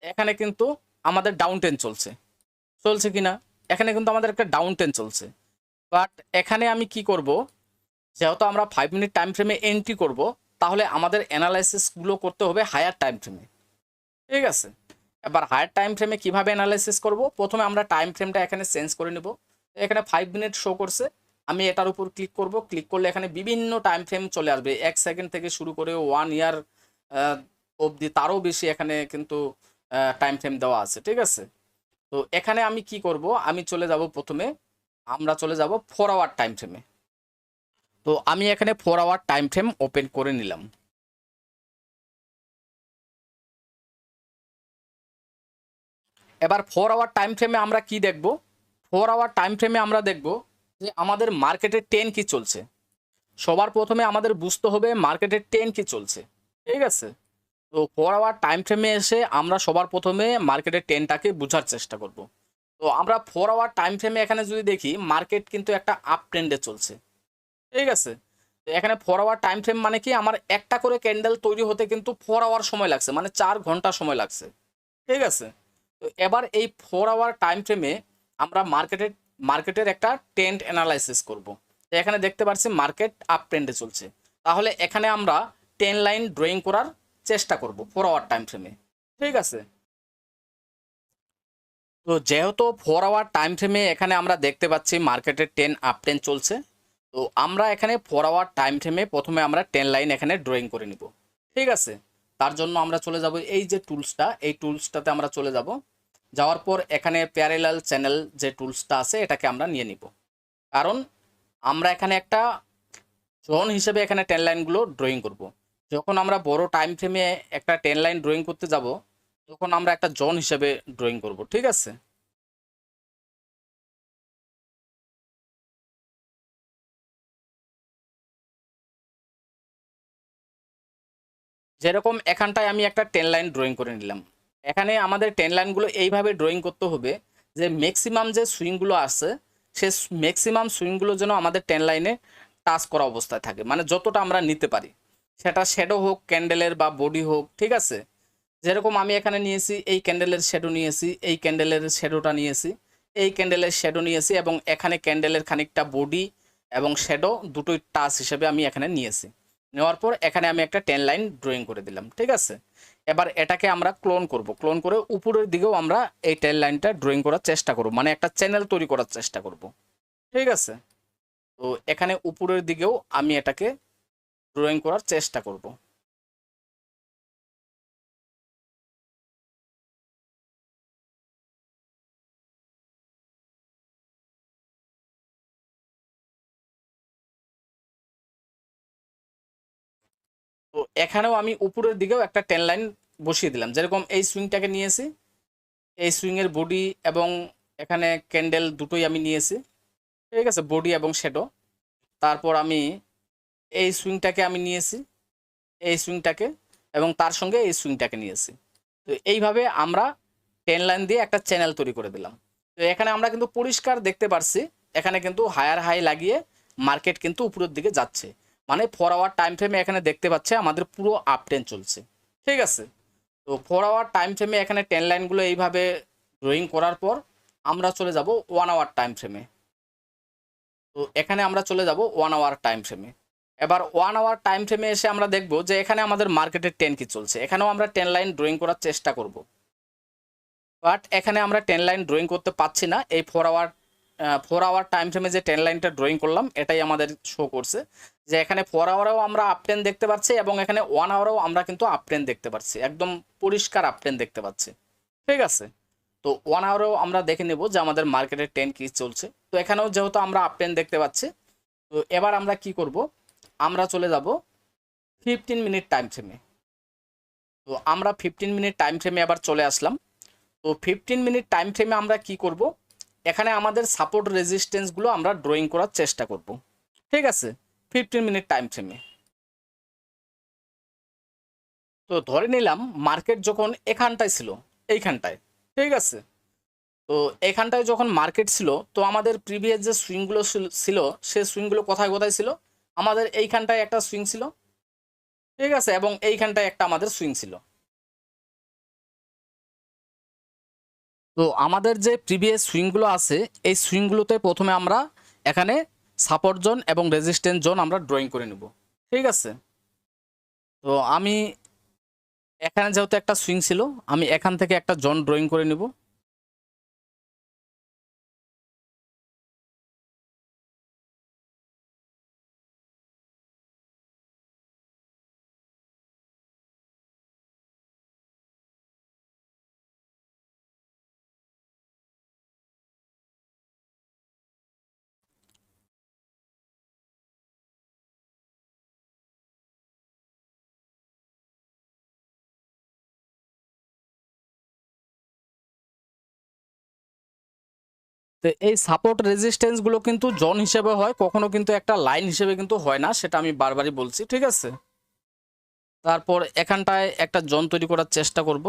এখানে কিন্তু আমাদের ডাউন ট্রেন্ড চলছে, চলছে কি না, এখানে কিন্তু আমাদের একটা ডাউন ট্রেন্ড চলছে। বাট এখানে আমি কি করব, যেহেতু আমরা 5 মিনিট টাইম ফ্রেমে এন্ট্রি করব, তাহলে আমাদের অ্যানালাইসিসগুলো করতে হবে হায়ার টাইম ফ্রেমে। ঠিক আছে, এবার হায়ার টাইম ফ্রেমে কীভাবে অ্যানালাইসিস করব, প্রথমে আমরা টাইম ফ্রেমটা এখানে চেঞ্জ করে নেব। এখানে 5 মিনিট শো করছে, আমি এটার উপর ক্লিক করব। ক্লিক করলে এখানে বিভিন্ন টাইম ফ্রেম চলে আসবে, 1 সেকেন্ড থেকে শুরু করে 1 ইয়ার অবধি, তারও বেশি এখানে কিন্তু টাইম ফ্রেম দেওয়া আছে। ঠিক আছে, তো এখানে আমি কি করব, আমি চলে যাব প্রথমে, আমরা চলে যাব 4 আওয়ার টাইম ফ্রেমে। তো আমি এখানে 4 আওয়ার টাইম ফ্রেম ওপেন করে নিলাম। এবার 4 আওয়ার টাইম ফ্রেমে আমরা কি দেখব, 4 আওয়ার টাইম ফ্রেমে আমরা দেখব যে আমাদের মার্কেটের ট্রেন্ড কি চলছে। সবার প্রথমে আমাদের বুঝতে হবে মার্কেটের ট্রেন্ড কি চলছে। ঠিক আছে, তো 4 আওয়ার টাইম ফ্রেমে এসে আমরা সবার প্রথমে মার্কেটের ট্রেন্ডটাকে বোঝার চেষ্টা করব। তো আমরা 4 আওয়ার টাইম ফ্রেমে এখানে যদি দেখি মার্কেট কিন্তু একটা আপ ট্রেন্ডে চলছে। ঠিক আছে, তো এখানে 4 আওয়ার টাইম ফ্রেম মানে কি, আমার একটা করে ক্যান্ডেল তৈরি হতে কিন্তু 4 আওয়ার সময় লাগছে, মানে 4 ঘন্টা সময় লাগছে। ঠিক আছে, তো এবার এই 4 আওয়ার টাইম ফ্রেমে আমরা মার্কেটের একটা ট্রেন্ড অ্যানালাইসিস করব। তো এখানে দেখতে পাচ্ছি মার্কেট আপ ট্রেন্ডে চলছে, তাহলে এখানে আমরা 10 লাইন ড্রয়িং করার চেষ্টা করব 4 আওয়ার টাইম ফ্রেমে। ঠিক আছে, তো যেহেতু 4 আওয়ার টাইম ফ্রেমে এখানে আমরা দেখতে পাচ্ছি মার্কেটের 10 আপ ট্রেন্ড চলছে, তো আমরা এখানে 4 আওয়ার টাইম ফ্রেমে প্রথমে আমরা 10 লাইন এখানে ড্রয়িং করে নিব। ঠিক আছে, তার জন্য আমরা চলে যাব এই যে টুলসটা, এই টুলসটাতে আমরা চলে যাব। যাওয়ার পর এখানে প্যারালাল চ্যানেল যে টুলসটা আছে এটাকে আমরা নিয়ে নিব, কারণ আমরা এখানে একটা জোন হিসেবে এখানে 10 লাইনগুলো ড্রয়িং করব। যখন আমরা বড় টাইম ফ্রেমে একটা 10 লাইন ড্রয়িং করতে যাব, তখন আমরা একটা জোন হিসেবে ড্রয়িং করব। ঠিক আছে, যেরকম এখানটায় আমি একটা 10 লাইন ড্রয়িং করে নিলাম। এখানে আমাদের 10 লাইনগুলো এইভাবে ড্রয়িং করতে হবে যে ম্যাক্সিমাম যে সুইংগুলো আছে সে ম্যাক্সিমাম সুইংগুলো যেন আমাদের 10 লাইনে টাচ করা অবস্থায় থাকে, মানে যতটা আমরা নিতে পারি, সেটা শ্যাডো হোক ক্যান্ডেলের বা বডি হোক। ঠিক আছে, যেরকম আমি এখানে নিয়েছি এই ক্যান্ডেলের শ্যাডো নিয়েছি, এই ক্যান্ডেলের শ্যাডোটা নিয়েছি, এই ক্যান্ডেলের শ্যাডো নিয়েছি, এবং এখানে ক্যান্ডেলের খানিকটা বডি এবং শ্যাডো দুটোই টাচ হিসেবে আমি এখানে নিয়েছি। নেওয়ার পর এখানে আমি একটা 10 লাইন ড্রয়িং করে দিলাম। ঠিক আছে, এবার এটাকে আমরা ক্লোন করব, ক্লোন করে উপরের দিকেও আমরা এই 10 লাইনটা ড্রয়িং করার চেষ্টা করব, মানে একটা চ্যানেল তৈরি করার চেষ্টা করব। ঠিক আছে, তো এখানে উপরের দিকেও আমি এটাকে ড্রয়িং করার চেষ্টা করব। তো এখানেও আমি উপরের দিকেও একটা 10 লাইন বসিয়ে দিলাম, যেরকম এই সুইংটাকে নিয়েছি, এই সুইংয়ের বডি এবং এখানে ক্যান্ডেল দুটোই আমি নিয়েছি। ঠিক আছে, বডি এবং শ্যাডো। তারপর আমি এই সুইংটাকে আমি নিয়েছি, এই সুইংটাকে, এবং তার সঙ্গে এই সুইংটাকে নিয়েছি। তো এইভাবে আমরা 10 লাইন দিয়ে একটা চ্যানেল তৈরি করে দিলাম। তো এখানে আমরা কিন্তু পরিষ্কার দেখতে পারছি এখানে কিন্তু হায়ার হাই লাগিয়ে মার্কেট কিন্তু উপরের দিকে যাচ্ছে, মানে 4 আওয়ার টাইম ফ্রেমে এখানে দেখতে পাচ্ছে আমাদের পুরো আপ ট্রেন্ড চলছে। ঠিক আছে, তো 4 আওয়ার টাইম ফ্রেমে এখানে 10 লাইনগুলো এইভাবে ড্রয়িং করার পর আমরা চলে যাব 1 আওয়ার টাইম ফ্রেমে। তো এখানে আমরা চলে যাব 1 আওয়ার টাইম ফ্রেমে। এবার 1 আওয়ার টাইম ফ্রেমে এসে আমরা দেখব যে এখানে আমাদের মার্কেটের ট্রেন্ড কি চলছে। এখানেও আমরা 10 লাইন ড্রয়িং করার চেষ্টা করব, বাট এখানে আমরা 10 লাইন ড্রয়িং করতে পারছি না। এই 4 আওয়ার টাইম ফ্রেমে যে 10 লাইনটা ড্রয়িং করলাম এটাই আমাদের শো করছে যে এখানে 4 আওয়ারেও আমরা আপ ট্রেন্ড দেখতে পাচ্ছি, এবং এখানে 1 আওয়ারেও আমরা কিন্তু আপ ট্রেন্ড দেখতে পাচ্ছি, একদম পরিষ্কার আপ ট্রেন্ড দেখতে পাচ্ছি। ঠিক আছে, তো 1 আওয়ারেও আমরা দেখে নেব যে আমাদের মার্কেটের ট্রেন্ড কি চলছে। তো এখানেও যেহেতু আমরা আপ ট্রেন্ড দেখতে পাচ্ছি, তো এবার আমরা কি করব, আমরা চলে যাব 15 মিনিট টাইম ফ্রেমে। তো আমরা 15 মিনিট টাইম ফ্রেমে আবার চলে আসলাম। তো 15 মিনিট টাইম ফ্রেমে আমরা কি করব, এখানে আমাদের সাপোর্ট রেজিস্ট্যান্সগুলো আমরা ড্রয়িং করার চেষ্টা করব। ঠিক আছে, 15 মিনিট টাইম ফ্রেমে। তো ধরে নিলাম মার্কেট যখন এখানটায় ছিল, এইখানটায়, ঠিক আছে। তো এখানটায় যখন মার্কেট ছিল, তো আমাদের প্রিভিয়াস যে সুইংগুলো ছিল সে সুইংগুলো কোথায় কোথায় ছিল, আমাদের এইখানটায় একটা সুইং ছিল, ঠিক আছে, এবং এইখানটায় একটা আমাদের সুইং ছিল। তো আমাদের যে প্রিভিয়াস সুইংগুলো আছে, এই সুইংগুলোতে প্রথমে আমরা এখানে সাপোর্ট জোন এবং রেজিস্ট্যান্স জোন আমরা ড্রয়িং করে নেব। ঠিক আছে, তো আমি এখানে যেহেতু একটা সুইং ছিল, আমি এখান থেকে একটা জোন ড্রয়িং করে নেব। তো এই সাপোর্ট রেজিস্ট্যান্সগুলো কিন্তু জোন হিসেবে হয়, কখনো কিন্তু একটা লাইন হিসেবে কিন্তু হয় না, সেটা আমি বারবারই বলছি। ঠিক আছে, তারপর এখানটায় একটা জোন তৈরি করার চেষ্টা করব।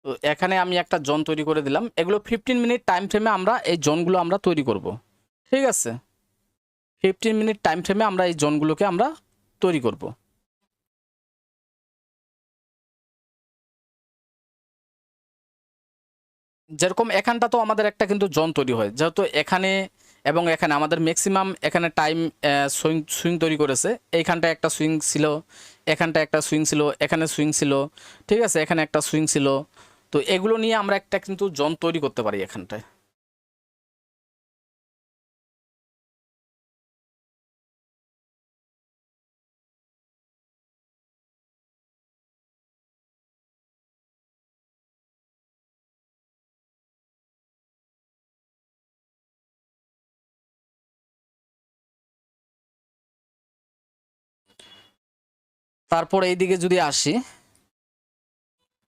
তো এখানে আমি একটা জোন তৈরি করে দিলাম। এগুলো 15 মিনিট টাইম ফ্রেমে আমরা এই জোনগুলো আমরা তৈরি করব। ঠিক আছে, 15 মিনিট টাইম ফ্রেমে আমরা এই জোনগুলোকে আমরা তৈরি করব। যেরকম এখানটা তো আমাদের একটা কিন্তু জোন তৈরি হয়, যেহেতু এখানে এবং এখানে আমাদের ম্যাক্সিমাম এখানে টাইম সুইং সুইং তৈরি করেছে। এইখানটায় একটা সুইং ছিল, এখানটায় একটা সুইং ছিল, এখানে সুইং ছিল, ঠিক আছে, এখানে একটা সুইং ছিল। তো এগুলো নিয়ে আমরা একটা কিন্তু জোন তৈরি করতে পারি এখানটায়। তারপর এইদিকে যদি আসি,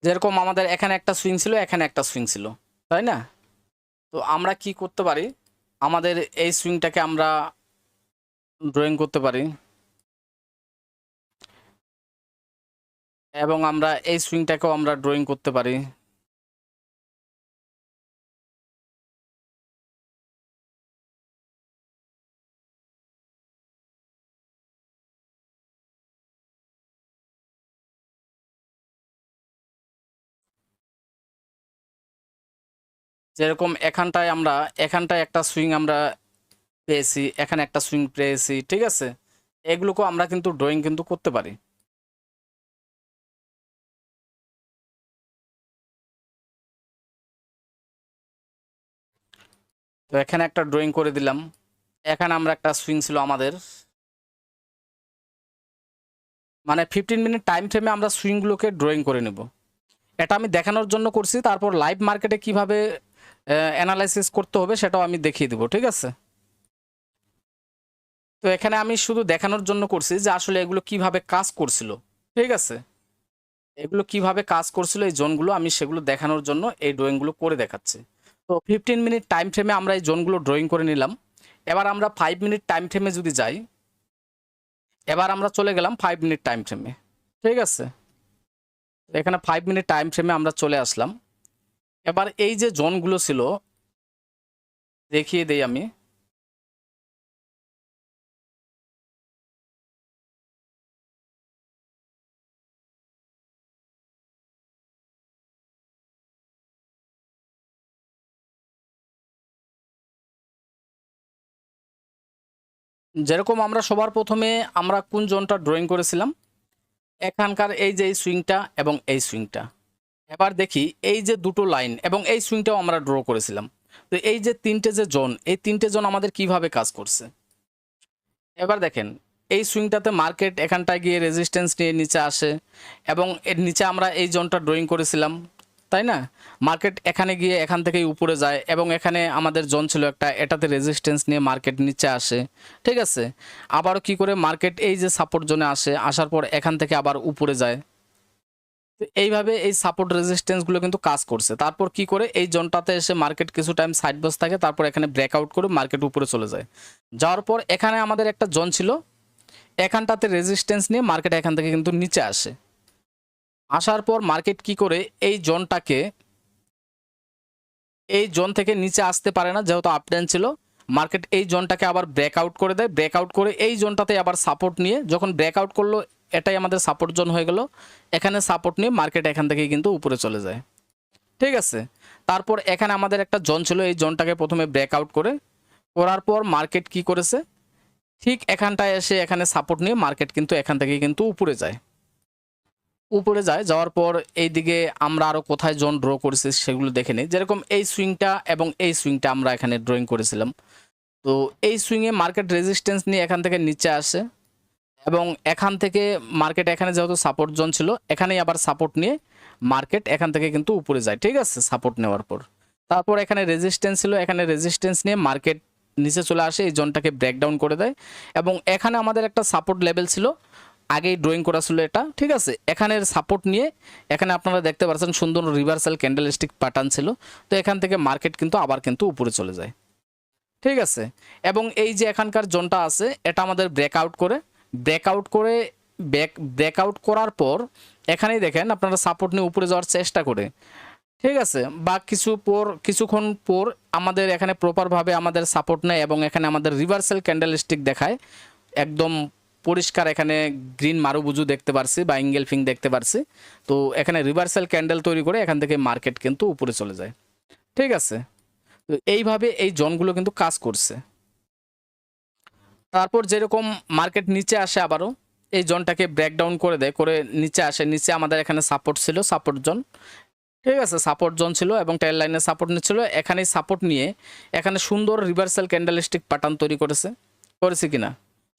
যেরকম আমাদের এখানে একটা সুইং ছিল, এখানে একটা সুইং ছিল, তাই না? তো আমরা কি করতে পারি, আমাদের এই সুইংটাকে আমরা ড্রয়িং করতে পারি, এবং আমরা এই সুইংটাকেও আমরা ড্রয়িং করতে পারি। যেরকম এখানটায় আমরা, এখানটায় একটা সুইং আমরা পেয়েছি, এখানে একটা সুইং পেয়েছি, ঠিক আছে, এগুলোকেও আমরা কিন্তু ড্রয়িং কিন্তু করতে পারি। তো এখানে একটা ড্রয়িং করে দিলাম। এখানে আমরা একটা সুইং ছিল আমাদের, মানে 15 মিনিট টাইম ফ্রেমে আমরা সুইংগুলোকে ড্রয়িং করে নেব। এটা আমি দেখানোর জন্য করছি, তারপর লাইভ মার্কেটে কিভাবে অ্যানালাইসিস করতে হবে সেটাও আমি দেখিয়ে দেবো। ঠিক আছে, তো এখানে আমি শুধু দেখানোর জন্য করছি যে আসলে এগুলো কিভাবে কাজ করছিল। ঠিক আছে, এগুলো কিভাবে কাজ করছিল এই জোনগুলো, আমি সেগুলো দেখানোর জন্য এই ড্রয়িংগুলো করে দেখাচ্ছি। তো 15 মিনিট টাইম ফ্রেমে আমরা এই জোনগুলো ড্রয়িং করে নিলাম। এবার আমরা 5 মিনিট টাইম ফ্রেমে যদি যাই, এবার আমরা চলে গেলাম 5 মিনিট টাইম ফ্রেমে। ঠিক আছে, এখানে 5 মিনিট টাইম ফ্রেমে আমরা চলে আসলাম। এবার এই যে জোনগুলো ছিল, দেখিয়ে দেই আমি। যেরকম আমরা সবার প্রথমে আমরা কোন জোনটা ড্রয়িং করেছিলাম, এখানকার এই যে এই সুইংটা এবং এই সুইংটা। এবার দেখি এই যে দুটো লাইন এবং এই সুইংটাও আমরা ড্র করেছিলাম। তো এই যে তিনটে যে জোন, এই তিনটে জোন আমাদের কিভাবে কাজ করছে এবার দেখেন। এই সুইংটাতে মার্কেট এখানটায় গিয়ে রেজিস্ট্যান্স নিয়ে নিচে আসে, এবং এর নিচে আমরা এই জোনটা ড্রয়িং করেছিলাম, তাই না? মার্কেট এখানে গিয়ে এখান থেকেই উপরে যায় এবং এখানে আমাদের জোন ছিল একটা, এটাতে রেজিস্ট্যান্স নিয়ে মার্কেট নিচে আসে, ঠিক আছে? আবারও কি করে মার্কেট এই যে সাপোর্ট জোনে আসে, আসার পর এখান থেকে আবার উপরে যায়। তো এইভাবে এই সাপোর্ট রেজিস্ট্যান্সগুলো কিন্তু কাজ করছে। তারপর কি করে এই জোনটাতে এসে মার্কেট কিছু টাইম সাইড বস থাকে, তারপর এখানে ব্রেকআউট করে মার্কেট উপরে চলে যায়। যাওয়ার পর এখানে আমাদের একটা জোন ছিল, এখানটাতে রেজিস্ট্যান্স নিয়ে মার্কেট এখান থেকে কিন্তু নিচে আসে। আসার পর মার্কেট কি করে এই জোনটাকে, এই জোন থেকে নিচে আসতে পারে না যেহেতু আপডাউন ছিল, মার্কেট এই জোনটাকে আবার ব্রেকআউট করে দেয়। ব্রেকআউট করে এই জোনটাতে আবার সাপোর্ট নিয়ে যখন ব্রেকআউট করলো, এটাই আমাদের সাপোর্ট জোন হয়ে গেল। এখানে সাপোর্ট নিয়ে মার্কেট এখান থেকে কিন্তু উপরে চলে যায়, ঠিক আছে? তারপর এখানে আমাদের একটা জোন ছিল, এই জোনটাকে প্রথমে ব্রেকআউট করে করার পর মার্কেট কি করেছে, ঠিক এখানটায় এসে এখানে সাপোর্ট নিয়ে মার্কেট কিন্তু এখান থেকে কিন্তু উপরে যায়। উপরে যায়, যাওয়ার পর এইদিকে আমরা আরও কোথায় জোন ড্র করেছি সেগুলো দেখে নিই। যেরকম এই সুইংটা এবং এই সুইংটা আমরা এখানে ড্রয়িং করেছিলাম। তো এই সুইংয়ে মার্কেট রেজিস্ট্যান্স নিয়ে এখান থেকে নিচে আসে এবং এখান থেকে মার্কেট এখানে যেহেতু সাপোর্ট জোন ছিল, এখানেই আবার সাপোর্ট নিয়ে মার্কেট এখান থেকে কিন্তু উপরে যায়, ঠিক আছে? সাপোর্ট নেওয়ার পর তারপর এখানে রেজিস্ট্যান্স ছিল, এখানে রেজিস্ট্যান্স নিয়ে মার্কেট নিচে চলে আসে, এই জোনটাকে ব্রেকডাউন করে দেয় এবং এখানে আমাদের একটা সাপোর্ট লেভেল ছিল, আগেই ড্রয়িং করা ছিল এটা, ঠিক আছে? এখানের সাপোর্ট নিয়ে এখানে আপনারা দেখতে পাচ্ছেন সুন্দর রিভার্সাল ক্যান্ডেলস্টিক প্যাটার্ন ছিল। তো এখান থেকে মার্কেট কিন্তু আবার কিন্তু উপরে চলে যায়, ঠিক আছে? এবং এই যে এখানকার জোনটা আছে, এটা আমাদের ব্রেকআউট করে ব্রেকআউট করার পর এখানেই দেখেন আপনারা সাপোর্ট নিয়ে উপরে যাওয়ার চেষ্টা করে, ঠিক আছে? বা কিছুক্ষণ পর আমাদের এখানে প্রপারভাবে আমাদের সাপোর্ট নেয় এবং এখানে আমাদের রিভার্সাল ক্যান্ডেলস্টিক দেখায়, একদম পরিষ্কার এখানে গ্রিন মারুবুজু দেখতে পারছি বা ইঙ্গেলফিং দেখতে পারছি। তো এখানে রিভার্সাল ক্যান্ডেল তৈরি করে এখান থেকে মার্কেট কিন্তু উপরে চলে যায়, ঠিক আছে? তো এইভাবে এই জোনগুলো কিন্তু কাজ করছে। তারপর যেরকম মার্কেট নিচে আসে, আবারও এই জোনটাকে ব্রেকডাউন করে দেয়, করে নিচে আসে। নিচে আমাদের এখানে সাপোর্ট ছিল, সাপোর্ট জোন, ঠিক আছে? সাপোর্ট জোন ছিল এবং টেল লাইনে সাপোর্ট নিচ্ছিল। এখানেই সাপোর্ট নিয়ে এখানে সুন্দর রিভার্সাল ক্যান্ডেলস্টিক প্যাটার্ন তৈরি করেছে কিনা,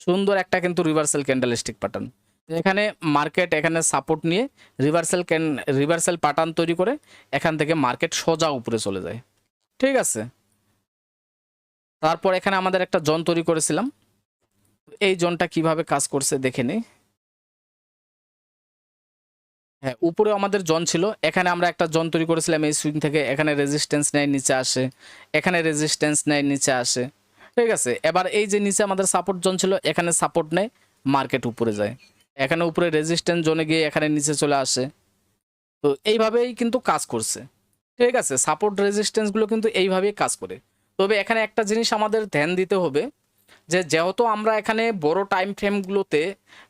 সুন্দর একটা কিন্তু রিভার্সাল ক্যান্ডেলস্টিক প্যাটার্ন। এখানে মার্কেট এখানে সাপোর্ট নিয়ে রিভার্সাল প্যাটার্ন তৈরি করে এখান থেকে মার্কেট সোজা উপরে চলে যায়, ঠিক আছে? তারপর এখানে আমাদের একটা জোন তৈরি করেছিলাম, এই জোনটা কিভাবে কাজ করছে দেখে নিই। হ্যাঁ, উপরে আমাদের জোন ছিল, এখানে আমরা একটা জোন তৈরি করেছিলাম এই সুইং থেকে, এখানে রেজিস্ট্যান্স নেয় নিচে আসে, এখানে রেজিস্ট্যান্স নেয় নিচে আসে, ঠিক আছে? এবার এই যে নিচে আমাদের সাপোর্ট জোন ছিল, এখানে সাপোর্ট নেয়, মার্কেট উপরে যায়, এখানে উপরে রেজিস্ট্যান্স জোনে গিয়ে এখানে নিচে চলে আসে। তো এইভাবেই কিন্তু কাজ করছে, ঠিক আছে? সাপোর্ট রেজিস্ট্যান্সগুলো কিন্তু এইভাবেই কাজ করে। তবে এখানে একটা জিনিস আমাদের ধ্যান দিতে হবে, যে যেহেতু আমরা এখানে বড় টাইম ফ্রেমগুলোতে,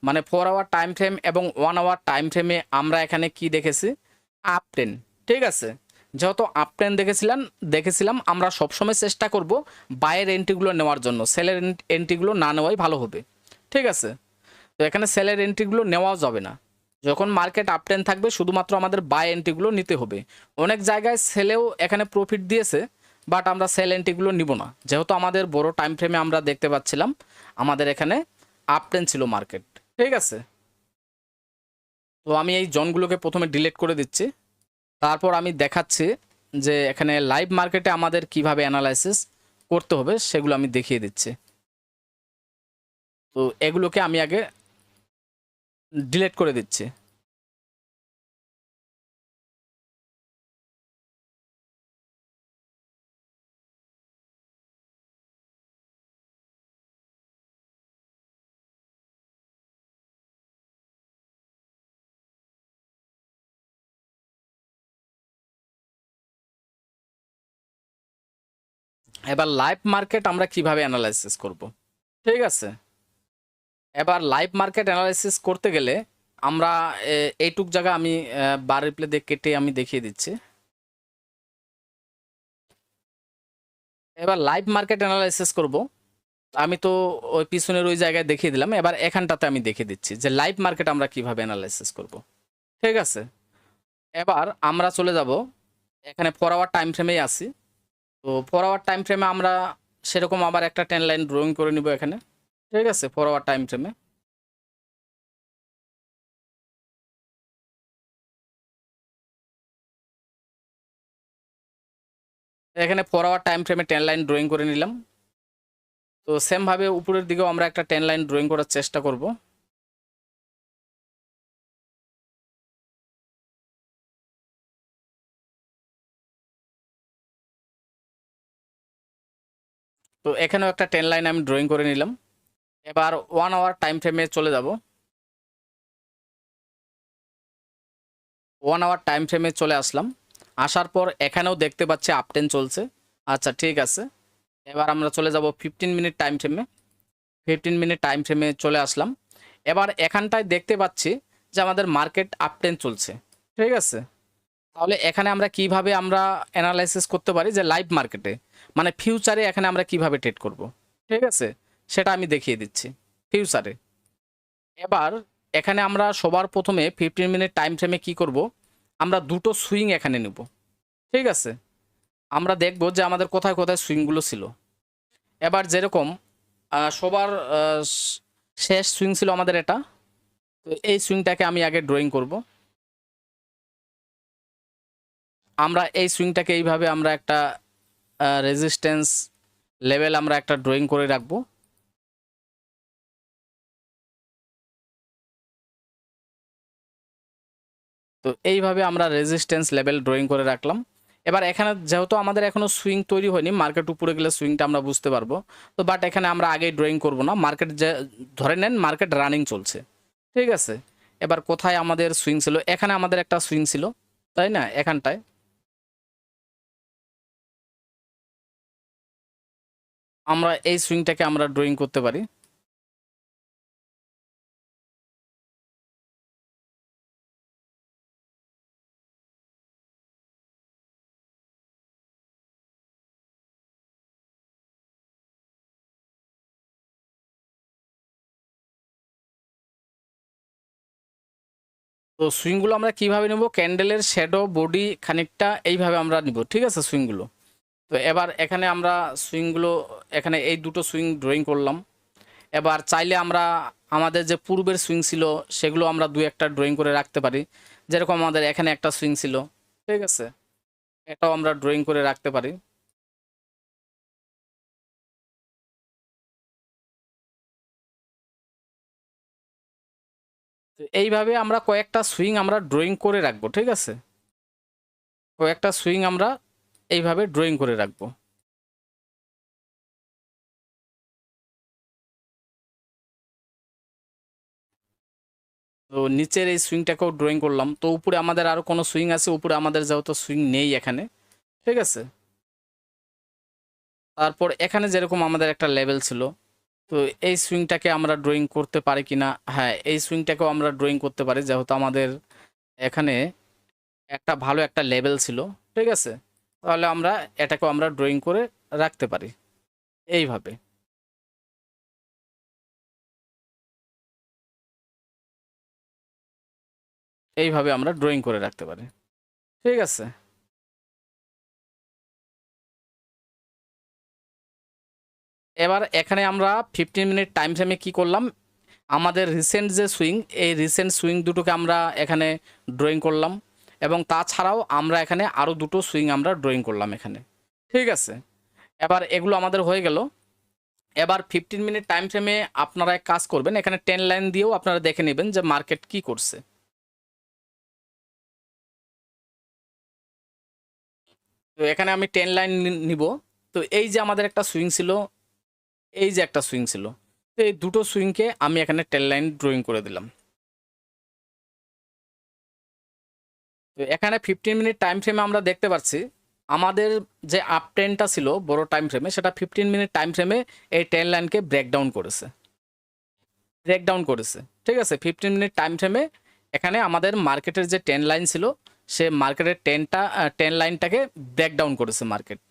মানে 4 আওয়ার টাইম ফ্রেম এবং 1 আওয়ার টাইম ফ্রেমে আমরা এখানে কি দেখেছি, আপ ট্রেন, ঠিক আছে? যেহেতু আপ ট্রেন দেখেছিলাম, আমরা সবসময় চেষ্টা করব বায়ের এন্ট্রিগুলো নেওয়ার জন্য, সেলের এন্ট্রিগুলো না নেওয়াই ভালো হবে, ঠিক আছে? তো এখানে সেলের এন্ট্রিগুলো নেওয়াও যাবে না। যখন মার্কেট আপ ট্রেন থাকবে শুধুমাত্র আমাদের বাই এন্ট্রিগুলো নিতে হবে। অনেক জায়গায় সেলেও এখানে প্রফিট দিয়েছে, বাট আমরা সেল এন্ট্রিগুলো নিব না, যেহেতু আমাদের বড় টাইম ফ্রেমে আমরা দেখতে পাচ্ছিলাম আমাদের এখানে আপ ট্রেন ছিল মার্কেট, ঠিক আছে? তো আমি এই জোনগুলোকে প্রথমে ডিলিট করে দিচ্ছি, তারপর আমি দেখাচ্ছি যে এখানে লাইভ মার্কেটে আমাদের কিভাবে অ্যানালাইসিস করতে হবে সেগুলো আমি দেখিয়ে দিচ্ছি। তো এগুলোকে আমি আগে ডিলিট করে দিচ্ছি। এবার লাইভ মার্কেট আমরা কিভাবে অ্যানালাইসিস করব, ঠিক আছে? এবার লাইভ মার্কেট অ্যানালাইসিস করতে গেলে আমরা এইটুক জায়গা আমি বার রিপ্লে দিয়ে কেটে আমি দেখিয়ে দিচ্ছি। এবার লাইভ মার্কেট অ্যানালাইসিস করব, আমি তো ওই পিছনের ওই জায়গায় দেখিয়ে দিলাম, এবার এখানটাতে আমি দেখিয়ে দিচ্ছি যে লাইভ মার্কেট আমরা কিভাবে অ্যানালাইসিস করব, ঠিক আছে? এবার আমরা চলে যাব, এখানে 4 আওয়ার টাইম ফ্রেমেই আছি। তো 4 আওয়ার টাইম ফ্রেমে আমরা সেরকম আবার একটা 10 লাইন ড্রয়িং করে নিব এখানে, ঠিক আছে? 4 আওয়ার টাইম ফ্রেমে এখানে 4 আওয়ার টাইম ফ্রেমে 10 লাইন ড্রয়িং করে নিলাম। তো সেমভাবে উপরের দিকেও আমরা একটা 10 লাইন ড্রয়িং করার চেষ্টা করব। তো এখানেও একটা 10 লাইন আমি ড্রয়িং করে নিলাম। এবার 1 আওয়ার টাইম ফ্রেমে চলে যাব। 1 আওয়ার টাইম ফ্রেমে চলে আসলাম। আসার পর এখানেও দেখতে পাচ্ছি আপটেন চলছে। আচ্ছা ঠিক আছে, এবার আমরা চলে যাব 15 মিনিট টাইম ফ্রেমে। 15 মিনিট টাইম ফ্রেমে চলে আসলাম। এবার এখানটায় দেখতে পাচ্ছি যে আমাদের মার্কেট আপটেন চলছে। ঠিক আছে, তাহলে এখানে আমরা কিভাবে আমরা অ্যানালাইসিস করতে পারি যে লাইভ মার্কেটে মানে ফিউচারে এখানে আমরা কিভাবে ট্রেড করব। ঠিক আছে, সেটা আমি দেখিয়ে দিচ্ছি ফিউচারে। এবার এখানে আমরা সবার প্রথমে 15 মিনিট টাইম ফ্রেমে কি করব, আমরা দুটো সুইং এখানে নেব। ঠিক আছে, আমরা দেখব যে আমাদের কোথায় কোথায় সুইংগুলো ছিল। এবার যেরকম সবার শেষ সুইং ছিল আমাদের এটা। তো এই সুইংটাকে আমি আগে ড্রয়িং করব। আমরা এই সুইংটাকে এইভাবে আমরা একটা রেজিস্ট্যান্স লেভেল আমরা একটা ড্রয়িং করে রাখবো। তো এইভাবে আমরা রেজিস্ট্যান্স লেভেল ড্রয়িং করে রাখলাম। এবার এখানে যেহেতু আমাদের এখনো সুইং তৈরি হয়নি, মার্কেট উপরে গেলে সুইংটা আমরা বুঝতে পারবো। তো বাট এখানে আমরা আগেই ড্রয়িং করব না, মার্কেট যে ধরে নেন মার্কেট রানিং চলছে। ঠিক আছে, এবার কোথায় আমাদের সুইং ছিল, এখানে আমাদের একটা সুইং ছিল তাই না, এখানটায়। আমরা এই সুইংটাকে আমরা ড্রয়িং করতে পারি। তো সুইংগুলো আমরা কিভাবে নেব, ক্যান্ডেলের শ্যাডো বডি খানিকটা এইভাবে আমরা নিব। ঠিক আছে সুইংগুলো। তো এবার এখানে আমরা সুইংগুলো এখানে এই দুটো সুইং ড্রয়িং করলাম। এবার চাইলে আমরা আমাদের যে পূর্বের সুইং ছিল সেগুলো আমরা দু একটা ড্রয়িং করে রাখতে পারি। যেরকম আমাদের এখানে একটা সুইং ছিল, ঠিক আছে, এটাও আমরা ড্রয়িং করে রাখতে পারি। তো এইভাবে আমরা কয়েকটা সুইং আমরা ড্রয়িং করে রাখবো। ঠিক আছে, কয়েকটা সুইং আমরা এইভাবে ড্রয়িং করে রাখবো। তো নিচের এই সুইংটাকেও ড্রয়িং করলাম। তো উপরে আমাদের আরও কোনো সুইং আছে, উপরে আমাদের যেহেতু সুইং নেই এখানে। ঠিক আছে, তারপর এখানে যেরকম আমাদের একটা লেভেল ছিল, তো এই সুইংটাকে আমরা ড্রয়িং করতে পারি কিনা, হ্যাঁ এই সুইংটাকেও আমরা ড্রয়িং করতে পারি যেহেতু আমাদের এখানে একটা ভালো একটা লেভেল ছিল। ঠিক আছে, তাহলে আমরা এটাকেও আমরা ড্রয়িং করে রাখতে পারি এইভাবে। এইভাবে আমরা ড্রয়িং করে রাখতে পারি। ঠিক আছে, এবার এখানে আমরা 15 মিনিট টাইম ফ্রেমে কি করলাম, আমাদের রিসেন্ট যে সুইং, এই রিসেন্ট সুইং দুটোকে আমরা এখানে ড্রয়িং করলাম। এবং তাছাড়াও আমরা এখানে আরও দুটো সুইং আমরা ড্রয়িং করলাম এখানে। ঠিক আছে, এবার এগুলো আমাদের হয়ে গেল। এবার 15 মিনিট টাইম ফ্রেমে আপনারা এক কাজ করবেন, এখানে 10 লাইন দিয়েও আপনারা দেখে নেবেন যে মার্কেট কি করছে। তো এখানে আমি 10 লাইন নিব। তো এই যে আমাদের একটা সুইং ছিল, এই যে একটা সুইং ছিল, তো এই দুটো সুইংকে আমি এখানে 10 লাইন ড্রয়িং করে দিলাম। তো এখানে 15 মিনিট টাইম ফ্রেমে আমরা দেখতে পাচ্ছি আমাদের যে আপ ট্রেন্ডটা ছিল বড় টাইম ফ্রেমে, সেটা 15 মিনিট টাইম ফ্রেমে এই 10 লাইনকে ব্রেকডাউন করেছে। ব্রেকডাউন করেছে। ঠিক আছে, 15 মিনিট টাইম ফ্রেমে এখানে আমাদের মার্কেটের যে 10 লাইন ছিল, সে মার্কেটের 10 লাইনটাকে ব্রেকডাউন করেছে মার্কেট।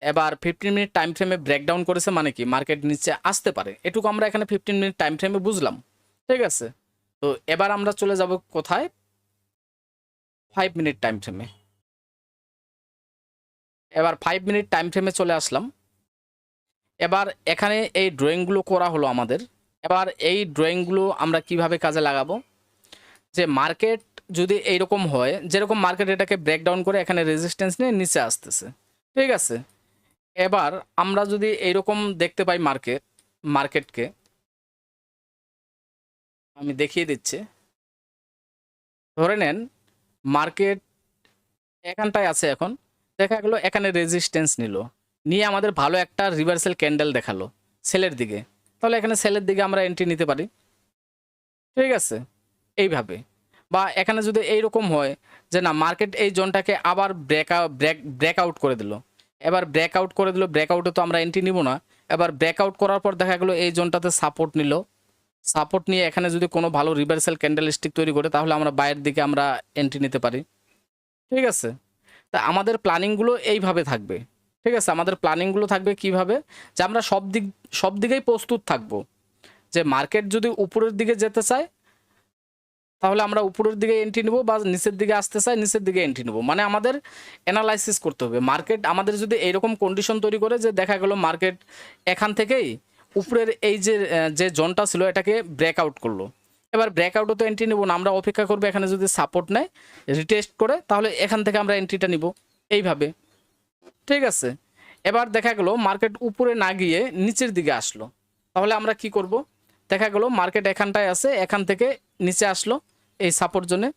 এবার 15 মিনিট টাইম ফ্রেমে ব্রেকডাউন করেছে মানে কি, মার্কেট নিচে আসতে পারে, এটুকু আমরা এখানে 15 মিনিট টাইম ফ্রেমে বুঝলাম। ঠিক আছে, তো এবার আমরা চলে যাব কোথায়, 5 মিনিট টাইম ফ্রেমে। এবার 5 মিনিট টাইম ফ্রেমে চলে আসলাম। এবার এখানে এই ড্রয়িংগুলো করা হলো আমাদের। এবার এই ড্রয়িংগুলো আমরা কিভাবে কাজে লাগাবো, যে মার্কেট যদি এইরকম হয়, যেরকম মার্কেট এটাকে ব্রেকডাউন করে এখানে রেজিস্ট্যান্স নিয়ে নিচে আসতেছে। ঠিক আছে। এবার আমরা যদি এইরকম দেখতে পাই মার্কেটকে আমি দেখিয়ে দিচ্ছি। ধরে নেন মার্কেট এখানটায় আছে, এখন দেখা গেল এখানে রেজিস্ট্যান্স নিল, নিয়ে আমাদের ভালো একটা রিভার্সাল ক্যান্ডেল দেখালো সেলের দিকে, তাহলে এখানে সেলের দিকে আমরা এন্ট্রি নিতে পারি। ঠিক আছে, এইভাবে। বা এখানে যদি এইরকম হয় যে না মার্কেট এই জোনটাকে আবার ব্রেকআউট করে দিল, এবার ব্রেকআউট করে দিল, ব্রেকআউটে তো আমরা এন্ট্রি নিব না। এবার ব্রেকআউট করার পর দেখা গেলো এই জোনটাতে সাপোর্ট নিল, সাপোর্ট নিয়ে এখানে যদি কোনো ভালো রিভার্সাল ক্যান্ডেল স্টিক তৈরি করে তাহলে আমরা বাইরের দিকে আমরা এন্ট্রি নিতে পারি। ঠিক আছে, তা আমাদের প্ল্যানিংগুলো এইভাবে থাকবে। ঠিক আছে, আমাদের প্ল্যানিংগুলো থাকবে কিভাবে, যে আমরা সব দিকেই প্রস্তুত থাকবো। যে মার্কেট যদি উপরের দিকে যেতে চায় তাহলে আমরা উপরের দিকে এন্ট্রি নেব, বা নিচের দিকে আসতে চাই নিচের দিকে এন্ট্রি নেব। মানে আমাদের অ্যানালাইসিস করতে হবে। মার্কেট আমাদের যদি এইরকম কন্ডিশন তৈরি করে যে দেখা গেল মার্কেট এখান থেকেই উপরের এই যে জোনটা ছিল এটাকে ব্রেকআউট করলো, এবার ব্রেকআউটও তো এন্ট্রি নেব না, আমরা অপেক্ষা করবো এখানে যদি সাপোর্ট নেয় রিটেস্ট করে তাহলে এখান থেকে আমরা এন্ট্রিটা নিব এইভাবে। ঠিক আছে, এবার দেখা গেল মার্কেট উপরে না গিয়ে নিচের দিকে আসলো, তাহলে আমরা কি করব, দেখা গেল মার্কেট এখানটায় আছে, এখান থেকে নিচে আসলো এই সাপোর্ট জোনে,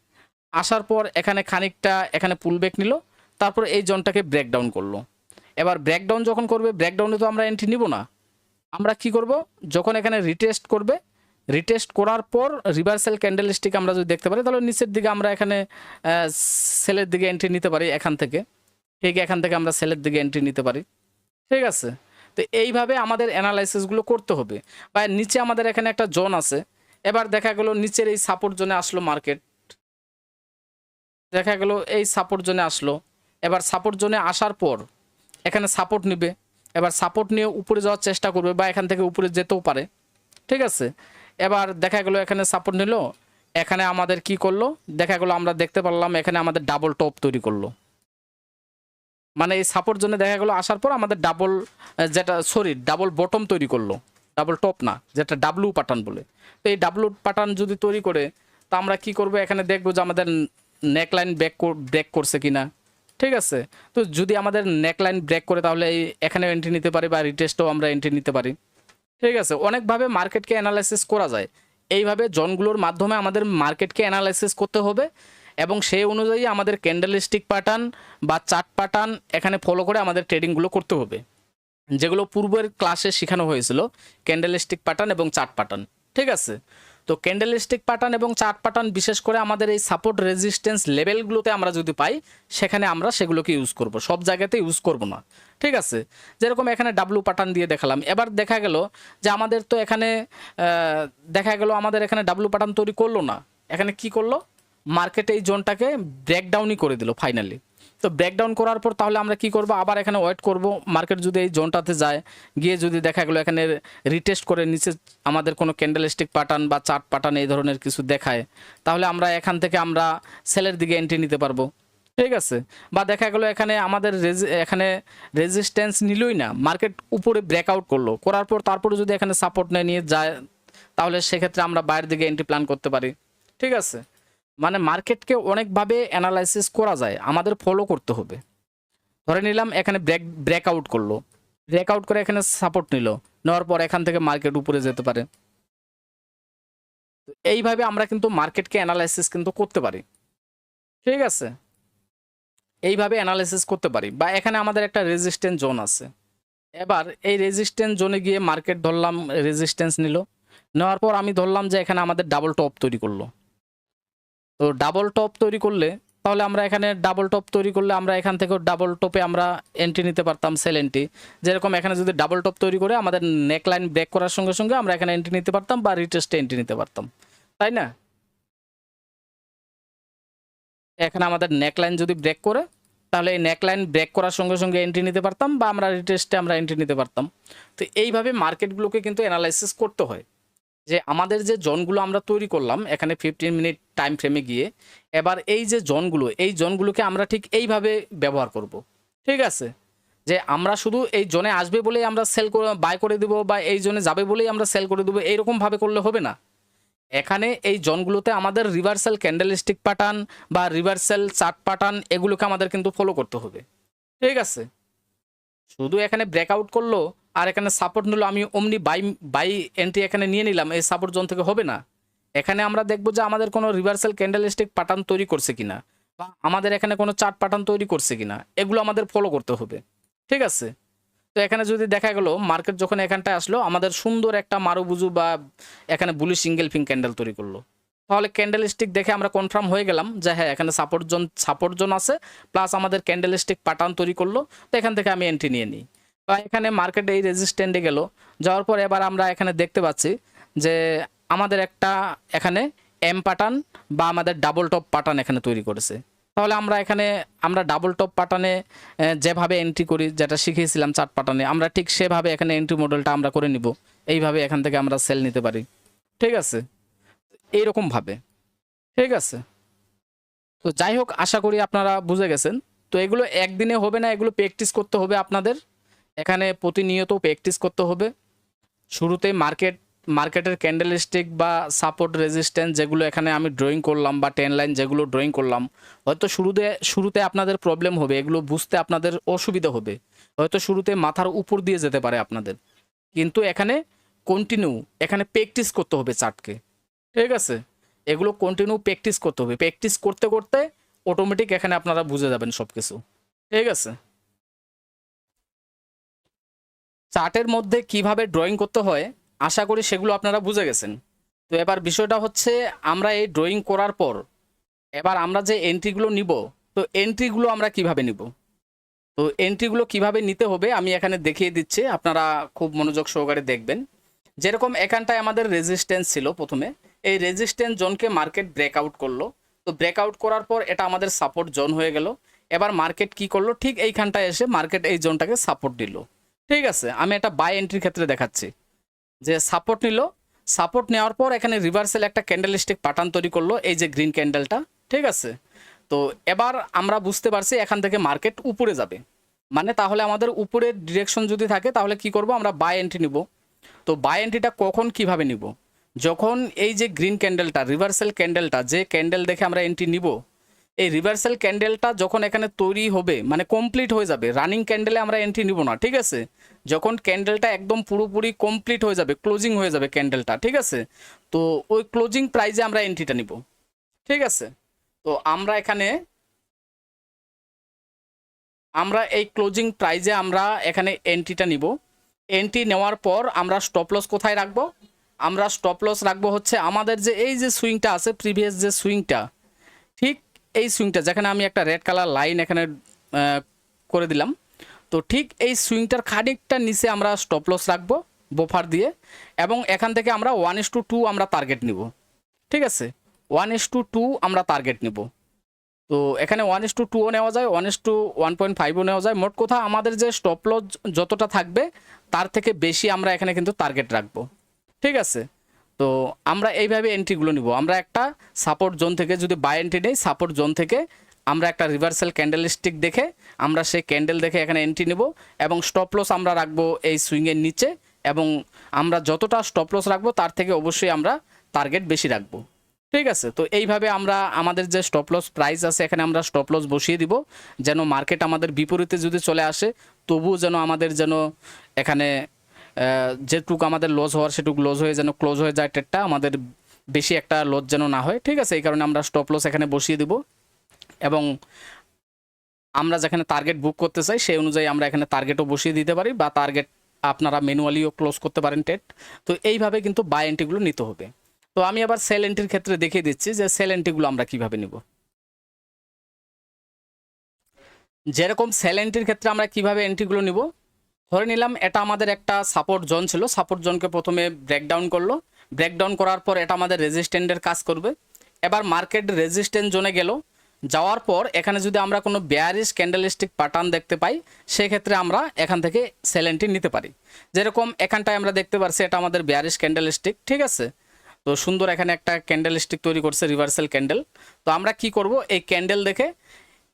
আসার পর এখানে খানিকটা এখানে পুলব্যাক নিল, তারপর এই জোনটাকে ব্রেকডাউন করলো। এবার ব্রেকডাউন যখন করবে, ব্রেকডাউনে তো আমরা এন্ট্রি নিব না, আমরা কি করব, যখন এখানে রিটেস্ট করবে, রিটেস্ট করার পর রিভার্সাল ক্যান্ডেল স্টিক আমরা যদি দেখতে পারি তাহলে নিচের দিকে আমরা এখানে সেলের দিকে এন্ট্রি নিতে পারি এখান থেকে। ঠিক এখান থেকে আমরা সেলের দিকে এন্ট্রি নিতে পারি। ঠিক আছে, তো এইভাবে আমাদের অ্যানালাইসিসগুলো করতে হবে। বা নিচে আমাদের এখানে একটা জোন আছে, এবার দেখা গেল নিচের এই সাপোর্ট জোনে আসলো মার্কেট, দেখা গেল এই সাপোর্ট জোনে আসলো, এবার সাপোর্ট জোনে আসার পর এখানে সাপোর্ট নিবে, এবার সাপোর্ট নিয়ে উপরে যাওয়ার চেষ্টা করবে বা এখান থেকে উপরে যেতেও পারে। ঠিক আছে, এবার দেখা গেল এখানে সাপোর্ট নিল, এখানে আমাদের কি করলো, দেখা গেলো আমরা দেখতে পারলাম এখানে আমাদের ডাবল টপ তৈরি করলো। মানে এই সাপোর্ট জন্য দেখা গেলো আসার পর আমাদের ডাবল বটম তৈরি করলো, ডাবল টপ না, যেটা ডাব্লু প্যাটার্ন বলে। তো এই ডাব্লু প্যাটার্ন যদি তৈরি করে তা আমরা কি করব, এখানে দেখবো যে আমাদের নেকলাইন ব্রেক করছে কিনা। ঠিক আছে, তো যদি আমাদের নেকলাইন ব্রেক করে তাহলে এখানে এন্ট্রি নিতে পারি বা রিটেস্টও আমরা এন্ট্রি নিতে পারি। ঠিক আছে, অনেকভাবে মার্কেটকে অ্যানালাইসিস করা যায়। এইভাবে জোনগুলোর মাধ্যমে আমাদের মার্কেটকে অ্যানালাইসিস করতে হবে এবং সেই অনুযায়ী আমাদের ক্যান্ডেলস্টিক প্যাটার্ন বা চার্ট প্যাটার্ন এখানে ফলো করে আমাদের ট্রেডিংগুলো করতে হবে, যেগুলো পূর্বের ক্লাসে শেখানো হয়েছিল, ক্যান্ডেলস্টিক প্যাটার্ন এবং চার্ট প্যাটার্ন। ঠিক আছে, তো ক্যান্ডেলস্টিক প্যাটার্ন এবং চার্ট প্যাটার্ন বিশেষ করে আমাদের এই সাপোর্ট রেজিস্ট্যান্স লেভেলগুলোতে আমরা যদি পাই সেখানে আমরা সেগুলোকে ইউজ করব, সব জায়গাতে ইউজ করব না। ঠিক আছে, যেরকম এখানে ডাব্লু প্যাটার্ন দিয়ে দেখালাম, এবার দেখা গেল যে আমাদের তো এখানে দেখা গেল আমাদের এখানে ডাব্লু প্যাটার্ন তৈরি করলো না, এখানে কি করলো, মার্কেটে এই জোনটাকে ব্রেকডাউনই করে দিল ফাইনালি। তো ব্রেকডাউন করার পর তাহলে আমরা কি করব, আবার এখানে ওয়েট করব, মার্কেট যদি এই জোনটাতে যায়, গিয়ে যদি দেখা গেলো এখানে রিটেস্ট করে নিচে আমাদের কোনো ক্যান্ডেলস্টিক প্যাটার্ন বা চার্ট প্যাটার্ন এই ধরনের কিছু দেখায়, তাহলে আমরা এখান থেকে আমরা সেলের দিকে এন্ট্রি নিতে পারবো। ঠিক আছে, বা দেখা গেলো এখানে আমাদের এখানে রেজিস্ট্যান্স নিলই না, মার্কেট উপরে ব্রেকআউট করলো, করার পর তারপরে যদি এখানে সাপোর্ট নিয়ে যায় তাহলে সেক্ষেত্রে আমরা বাইরের দিকে এন্ট্রি প্ল্যান করতে পারি। ঠিক আছে, মানে মার্কেটকে অনেকভাবে অ্যানালাইসিস করা যায়, আমাদের ফলো করতে হবে। ধরে নিলাম এখানে ব্রেকআউট করলো, ব্রেকআউট করে এখানে সাপোর্ট নিল, নেওয়ার পর এখান থেকে মার্কেট উপরে যেতে পারে। এইভাবে আমরা কিন্তু মার্কেটকে অ্যানালাইসিস কিন্তু করতে পারি। ঠিক আছে, এইভাবে অ্যানালাইসিস করতে পারি। বা এখানে আমাদের একটা রেজিস্ট্যান্স জোন আছে, এবার এই রেজিস্ট্যান্স জোনে গিয়ে মার্কেট ধরলাম রেজিস্ট্যান্স নিল, নেওয়ার পর আমি ধরলাম যে এখানে আমাদের ডাবল টপ তৈরি করলো। তো ডাবল টপ তৈরি করলে তাহলে আমরা এখানে ডাবল টপ তৈরি করলে আমরা এখান থেকে ডাবল টপে আমরা এন্ট্রি নিতে পারতাম, সেল এন্ট্রি। যেরকম এখানে যদি ডাবল টপ তৈরি করে আমাদের নেকলাইন ব্রেক করার সঙ্গে সঙ্গে আমরা এখানে এন্ট্রি নিতে পারতাম বা রিটেস্টে এন্ট্রি নিতে পারতাম, তাই না? এখানে আমাদের নেকলাইন যদি ব্রেক করে তাহলে এই নেকলাইন ব্রেক করার সঙ্গে সঙ্গে এন্ট্রি নিতে পারতাম বা আমরা রিটেস্টে আমরা এন্ট্রি নিতে পারতাম। তো এইভাবে মার্কেটগুলোকে কিন্তু অ্যানালাইসিস করতে হয়, যে আমাদের যে জোনগুলো আমরা তৈরি করলাম এখানে 15 মিনিট টাইম ফ্রেমে গিয়ে, এবার এই যে জোনগুলো এই জোনগুলোকে আমরা ঠিক এইভাবে ব্যবহার করব। ঠিক আছে, যে আমরা শুধু এই জোনে আসবে বলেই আমরা সেল করে বাই করে দেবো বা এই জোনে যাবে বলেই আমরা সেল করে দেবো, এইরকমভাবে করলে হবে না। এখানে এই জোনগুলোতে আমাদের রিভার্সাল ক্যান্ডেলস্টিক প্যাটার্ন বা রিভার্সাল চার্ট প্যাটার্ন এগুলোকে আমাদের কিন্তু ফলো করতে হবে। ঠিক আছে, শুধু এখানে ব্রেকআউট করলো আর এখানে সাপোর্ট নিলো, আমি অমনি বাই বাই এন্ট্রি এখানে নিয়ে নিলাম, এই সাপোর্ট জোন থেকে হবে না। এখানে আমরা দেখবো যে আমাদের কোনো রিভার্সাল ক্যান্ডেলস্টিক প্যাটার্ন তৈরি করছে কিনা, বা আমাদের এখানে কোনো চার্ট প্যাটার্ন তৈরি করছে কিনা, এগুলো আমাদের ফলো করতে হবে। ঠিক আছে, তো এখানে যদি দেখা গেল মার্কেট যখন এখানটায় আসলো আমাদের সুন্দর একটা মারুবুজু বা এখানে বুলি সিঙ্গেল ফিং ক্যান্ডেল তৈরি করলো, তাহলে ক্যান্ডেল স্টিক দেখে আমরা কনফার্ম হয়ে গেলাম যে হ্যাঁ এখানে সাপোর্ট জোন আছে, প্লাস আমাদের ক্যান্ডেল স্টিক প্যাটার্ন তৈরি করলো, তো এখান থেকে আমি এন্ট্রি নিয়ে নিই। বা এখানে মার্কেটে এই রেজিস্ট্যান্টে গেল, যাওয়ার পর এবার আমরা এখানে দেখতে পাচ্ছি যে আমাদের একটা এখানে এম প্যাটার্ন বা আমাদের ডাবল টপ প্যাটার্ন এখানে তৈরি করেছে। তাহলে আমরা ডাবল টপ প্যাটার্নে যেভাবে এন্ট্রি করি, যেটা শিখিয়েছিলাম চার্ট প্যাটার্নে, আমরা ঠিক সেভাবে এখানে এন্ট্রি মডেলটা আমরা করে নিব। এইভাবে এখান থেকে আমরা সেল নিতে পারি। ঠিক আছে, এইরকমভাবে। ঠিক আছে, তো যাই হোক, আশা করি আপনারা বুঝে গেছেন। তো এগুলো একদিনে হবে না, এগুলো প্র্যাকটিস করতে হবে আপনাদের, এখানে প্রতিনিয়ত প্র্যাকটিস করতে হবে। শুরুতে মার্কেটের ক্যান্ডেল স্টিক বা সাপোর্ট রেজিস্ট্যান্স যেগুলো এখানে আমি ড্রয়িং করলাম বা টেন লাইন যেগুলো ড্রয়িং করলাম, হয়তো শুরুতে আপনাদের প্রবলেম হবে, এগুলো বুঝতে আপনাদের অসুবিধা হবে, হয়তো শুরুতে মাথার উপর দিয়ে যেতে পারে আপনাদের, কিন্তু এখানে এখানে প্র্যাকটিস করতে হবে চার্টকে। ঠিক আছে, এগুলো কন্টিনিউ প্র্যাকটিস করতে হবে, প্র্যাকটিস করতে করতে অটোমেটিক এখানে আপনারা বুঝে যাবেন সব কিছু। ঠিক আছে, চার্টের মধ্যে কিভাবে ড্রয়িং করতে হয় আশা করি সেগুলো আপনারা বুঝে গেছেন। তো এবার বিষয়টা হচ্ছে, আমরা এই ড্রয়িং করার পর এবার আমরা যে এন্ট্রিগুলো নিব, তো এন্ট্রিগুলো আমরা কিভাবে নিব, তো এন্ট্রিগুলো কিভাবে নিতে হবে আমি এখানে দেখিয়ে দিচ্ছি, আপনারা খুব মনোযোগ সহকারে দেখবেন। যেরকম এখানটায় আমাদের রেজিস্ট্যান্স ছিল প্রথমে, এই রেজিস্ট্যান্স জোনকে মার্কেট ব্রেকআউট করলো, তো ব্রেকআউট করার পর এটা আমাদের সাপোর্ট জোন হয়ে গেল। এবার মার্কেট কি করলো, ঠিক এইখানটায় এসে মার্কেট এই জোনটাকে সাপোর্ট দিল। ঠিক আছে, আমি এটা বাই এন্ট্রির ক্ষেত্রে দেখাচ্ছি যে সাপোর্ট নিল, সাপোর্ট নেওয়ার পর এখানে রিভার্সাল একটা ক্যান্ডেলস্টিক প্যাটার্ন তৈরি করলো, এই যে গ্রিন ক্যান্ডেলটা। ঠিক আছে, তো এবার আমরা বুঝতে পারছি এখান থেকে মার্কেট উপরে যাবে, মানে তাহলে আমাদের উপরের ডিরেকশন যদি থাকে তাহলে কি করব, আমরা বাই এন্ট্রি নিব। তো বাই এন্ট্রিটা কখন কিভাবে নিব, যখন এই যে গ্রিন ক্যান্ডেলটা রিভার্সাল ক্যান্ডেলটা, যে ক্যান্ডেল দেখে আমরা এন্ট্রি নিব, এই রিভার্সাল ক্যান্ডেলটা যখন এখানে তৈরি হবে, মানে কমপ্লিট হয়ে যাবে, রানিং ক্যান্ডেলে আমরা এন্ট্রি নিব না। ঠিক আছে, যখন ক্যান্ডেলটা একদম পুরোপুরি কমপ্লিট হয়ে যাবে, ক্লোজিং হয়ে যাবে ক্যান্ডেলটা, ঠিক আছে, তো ওই ক্লোজিং প্রাইজে আমরা এন্ট্রিটা নিব। ঠিক আছে, তো আমরা এই ক্লোজিং প্রাইজে আমরা এখানে এন্ট্রিটা নিব। এন্ট্রি নেওয়ার পর আমরা স্টপ লস কোথায় রাখবো, আমরা স্টপ লস রাখবো হচ্ছে আমাদের যে এই যে সুইংটা আছে, প্রিভিয়াস যে সুইংটা, ঠিক এই সুইংটা যেখানে আমি একটা রেড কালার লাইন এখানে করে দিলাম, তো ঠিক এই সুইংটার খানিকটা নিচে আমরা স্টপ লস রাখবো বোফার দিয়ে, এবং এখান থেকে আমরা 1:2 আমরা টার্গেট নিব। ঠিক আছে, 1:2 আমরা টার্গেট নিব। তো এখানে 1:2ও নেওয়া যায়, 1:1.5ও নেওয়া যায়, মোট কথা আমাদের যে স্টপ লস যতটা থাকবে তার থেকে বেশি আমরা এখানে কিন্তু টার্গেট রাখবো। ঠিক আছে, তো আমরা এইভাবে এন্ট্রিগুলো নিব। আমরা একটা সাপোর্ট জোন থেকে যদি বাই এন্ট্রি নেই, সাপোর্ট জোন থেকে আমরা একটা রিভার্সাল ক্যান্ডেল স্টিক দেখে আমরা সেই ক্যান্ডেল দেখে এখানে এন্ট্রি নিব, এবং স্টপ লস আমরা রাখবো এই সুইংয়ের নিচে, এবং আমরা যতটা স্টপ লস রাখবো তার থেকে অবশ্যই আমরা টার্গেট বেশি রাখবো। ঠিক আছে, তো এইভাবে আমরা আমাদের যে স্টপ লস প্রাইস আছে এখানে আমরা স্টপ লস বসিয়ে দিব, যেন মার্কেট আমাদের বিপরীতে যদি চলে আসে তবুও যেন আমাদের যেন এখানে যেটুকু আমাদের লস হওয়ার সেটুকু লস হয়ে যেন ক্লোজ হয়ে যায় ট্রেডটা, আমাদের বেশি একটা লস যেন না হয়। ঠিক আছে, এই কারণে আমরা স্টপ লস এখানে বসিয়ে দিব, এবং আমরা যেখানে টার্গেট বুক করতে চাই সেই অনুযায়ী আমরা এখানে টার্গেটও বসিয়ে দিতে পারি, বা টার্গেট আপনারা ম্যানুয়ালিও ক্লোজ করতে পারেন ট্রেড। তো এইভাবে কিন্তু বাই এন্ট্রিগুলো নিতে হবে। তো আমি আবার সেল এন্ট্রির ক্ষেত্রে দেখিয়ে দিচ্ছি যে সেল এন্ট্রিগুলো আমরা কিভাবে নিব। যেরকম সেল এন্ট্রির ক্ষেত্রে আমরা কিভাবে এন্ট্রিগুলো নিব, ধরে নিলাম এটা আমাদের একটা সাপোর্ট জোন ছিল, সাপোর্ট জোনকে প্রথমে ব্রেকডাউন করলো, ব্রেকডাউন করার পর এটা আমাদের রেজিস্ট্যান্টের কাজ করবে। এবার মার্কেট রেজিস্ট্যান্ট জোনে গেল, যাওয়ার পর এখানে যদি আমরা কোনো বেয়ারিশ ক্যান্ডেলস্টিক প্যাটার্ন দেখতে পাই সেক্ষেত্রে আমরা এখান থেকে সেল এন্ট্রি নিতে পারি। যেরকম এখানটায় আমরা দেখতে পাচ্ছি এটা আমাদের বেয়ারিশ ক্যান্ডেলস্টিক। ঠিক আছে, তো সুন্দর এখানে একটা ক্যান্ডেলস্টিক তৈরি করছে, রিভার্সাল ক্যান্ডেল। তো আমরা কি করব, এই ক্যান্ডেল দেখে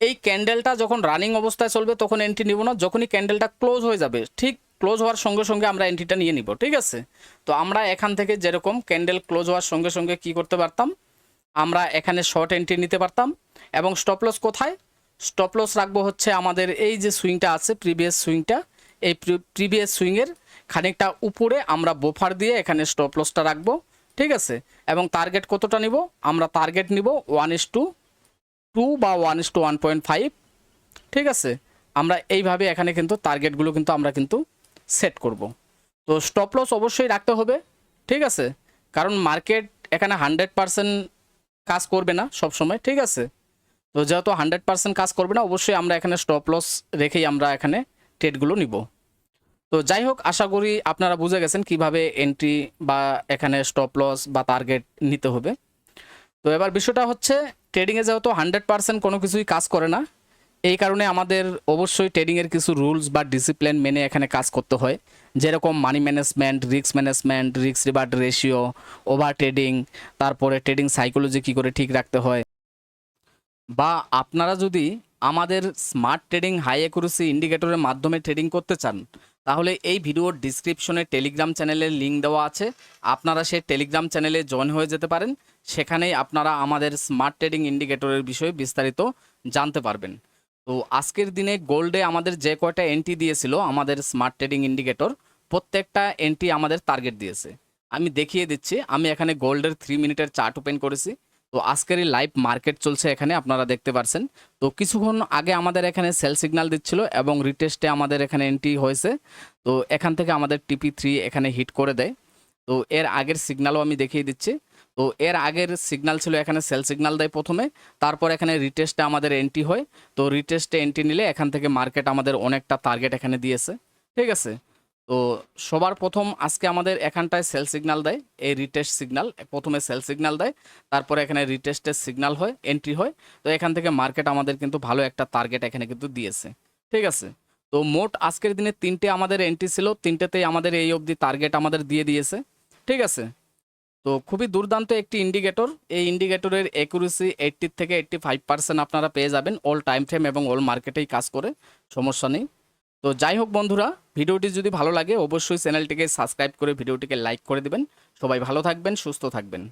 এই ক্যান্ডেলটা যখন রানিং অবস্থায় চলবে তখন এন্ট্রি নিব না, যখনই ক্যান্ডেলটা ক্লোজ হয়ে যাবে ঠিক ক্লোজ হওয়ার সঙ্গে সঙ্গে আমরা এন্ট্রিটা নিয়ে নিব। ঠিক আছে, তো আমরা এখান থেকে যেরকম ক্যান্ডেল ক্লোজ হওয়ার সঙ্গে সঙ্গে কি করতে পারতাম, আমরা এখানে শর্ট এন্ট্রি নিতে পারতাম, এবং স্টপ লস কোথায়, স্টপ লস রাখবো হচ্ছে আমাদের এই যে সুইংটা আছে প্রিভিয়াস সুইংটা, এই প্রিভিয়াস সুইংয়ের খানিকটা উপরে আমরা বোফার দিয়ে এখানে স্টপ লসটা রাখবো, ঠিক আছে। এবং টার্গেট কতটা নিব, আমরা টার্গেট নিব 1:2 বা 1:1.5, ঠিক আছে। আমরা এইভাবে এখানে কিন্তু টার্গেটগুলো কিন্তু আমরা কিন্তু সেট করব। তো স্টপ লস অবশ্যই রাখতে হবে, ঠিক আছে, কারণ মার্কেট এখানে 100% কাজ করবে না সব সময়, ঠিক আছে। তো যেহেতু 100% কাজ করবে না, অবশ্যই আমরা এখানে স্টপ লস রেখেই আমরা এখানে ট্রেডগুলো নিব। তো যাই হোক, আশা করি আপনারা বুঝে গেছেন কিভাবে এন্ট্রি বা এখানে স্টপ লস বা টার্গেট নিতে হবে। তো এবার বিষয়টা হচ্ছে, ট্রেডিংয়ে যেহেতু 100% কোনো কিছুই কাজ করে না, এই কারণে আমাদের অবশ্যই ট্রেডিংয়ের কিছু রুলস বা ডিসিপ্লিন মেনে এখানে কাজ করতে হয়, যেরকম money management, risk reward ratio, over trading, তারপরে ট্রেডিং সাইকোলজি কী করে ঠিক রাখতে হয়। বা আপনারা যদি আমাদের স্মার্ট ট্রেডিং হাই অ্যাকুরেসি ইন্ডিকেটরের মাধ্যমে ট্রেডিং করতে চান, তাহলে এই ভিডিওর ডিসক্রিপশনে টেলিগ্রাম চ্যানেলের লিঙ্ক দেওয়া আছে, আপনারা সেই টেলিগ্রাম চ্যানেলে জয়েন হয়ে যেতে পারেন। সেখানেই আপনারা আমাদের স্মার্ট ট্রেডিং ইন্ডিকেটরের বিষয়ে বিস্তারিত জানতে পারবেন। তো আজকের দিনে গোল্ডে আমাদের যে কয়টা এন্ট্রি দিয়েছিল আমাদের স্মার্ট ট্রেডিং ইন্ডিকেটর, প্রত্যেকটা এন্ট্রি আমাদের টার্গেট দিয়েছে। আমি দেখিয়ে দিচ্ছি, আমি এখানে গোল্ডের 3 মিনিটের চার্ট ওপেন করেছি। তো আজকের এই লাইভ মার্কেট চলছে, এখানে আপনারা দেখতে পাচ্ছেন। তো কিছুক্ষণ আগে আমাদের এখানে সেল সিগন্যাল দিচ্ছিল এবং রিটেস্টে আমাদের এখানে এন্ট্রি হয়েছে। তো এখান থেকে আমাদের TP3 এখানে হিট করে দেয়। তো এর আগের সিগন্যালও আমি দেখিয়ে দিচ্ছি। তো এর আগের সিগন্যাল ছিল এখানে সেল সিগন্যাল দেয় প্রথমে, তারপর এখানে রিটেস্টে আমাদের এন্ট্রি হয়। তো রিটেস্টে এন্ট্রি নিলে এখান থেকে মার্কেট আমাদের অনেকটা টার্গেট এখানে দিয়েছে, ঠিক আছে। তো সবার প্রথম আজকে আমাদের এখানটায় সেল সিগন্যাল দেয়, এই রিটেস্ট সিগন্যাল, প্রথমে সেল সিগন্যাল দেয়, তারপরে এখানে রিটেস্টের সিগন্যাল হয়, এন্ট্রি হয়। তো এখান থেকে মার্কেট আমাদের কিন্তু ভালো একটা টার্গেট এখানে কিন্তু দিয়েছে, ঠিক আছে। তো মোট আজকের দিনে 3টে আমাদের এন্ট্রি ছিল, 3টেতেই আমাদের এই অবধি টার্গেট আমাদের দিয়ে দিয়েছে, ঠিক আছে। তো খুবই দুর্দান্ত একটি ইন্ডিকেটর। এই ইন্ডিকেটরের অ্যাকুরেসি 80 থেকে 85% আপনারা পেয়ে যাবেন, অল টাইম ফ্রেম এবং অল মার্কেটেই কাজ করে, সমস্যা নেই। তো যাই হোক বন্ধুরা, ভিডিওটি যদি ভালো লাগে অবশ্যই চ্যানেলটিকে সাবস্ক্রাইব করে ভিডিওটিকে লাইক করে দিবেন। সবাই ভালো থাকবেন, সুস্থ থাকবেন।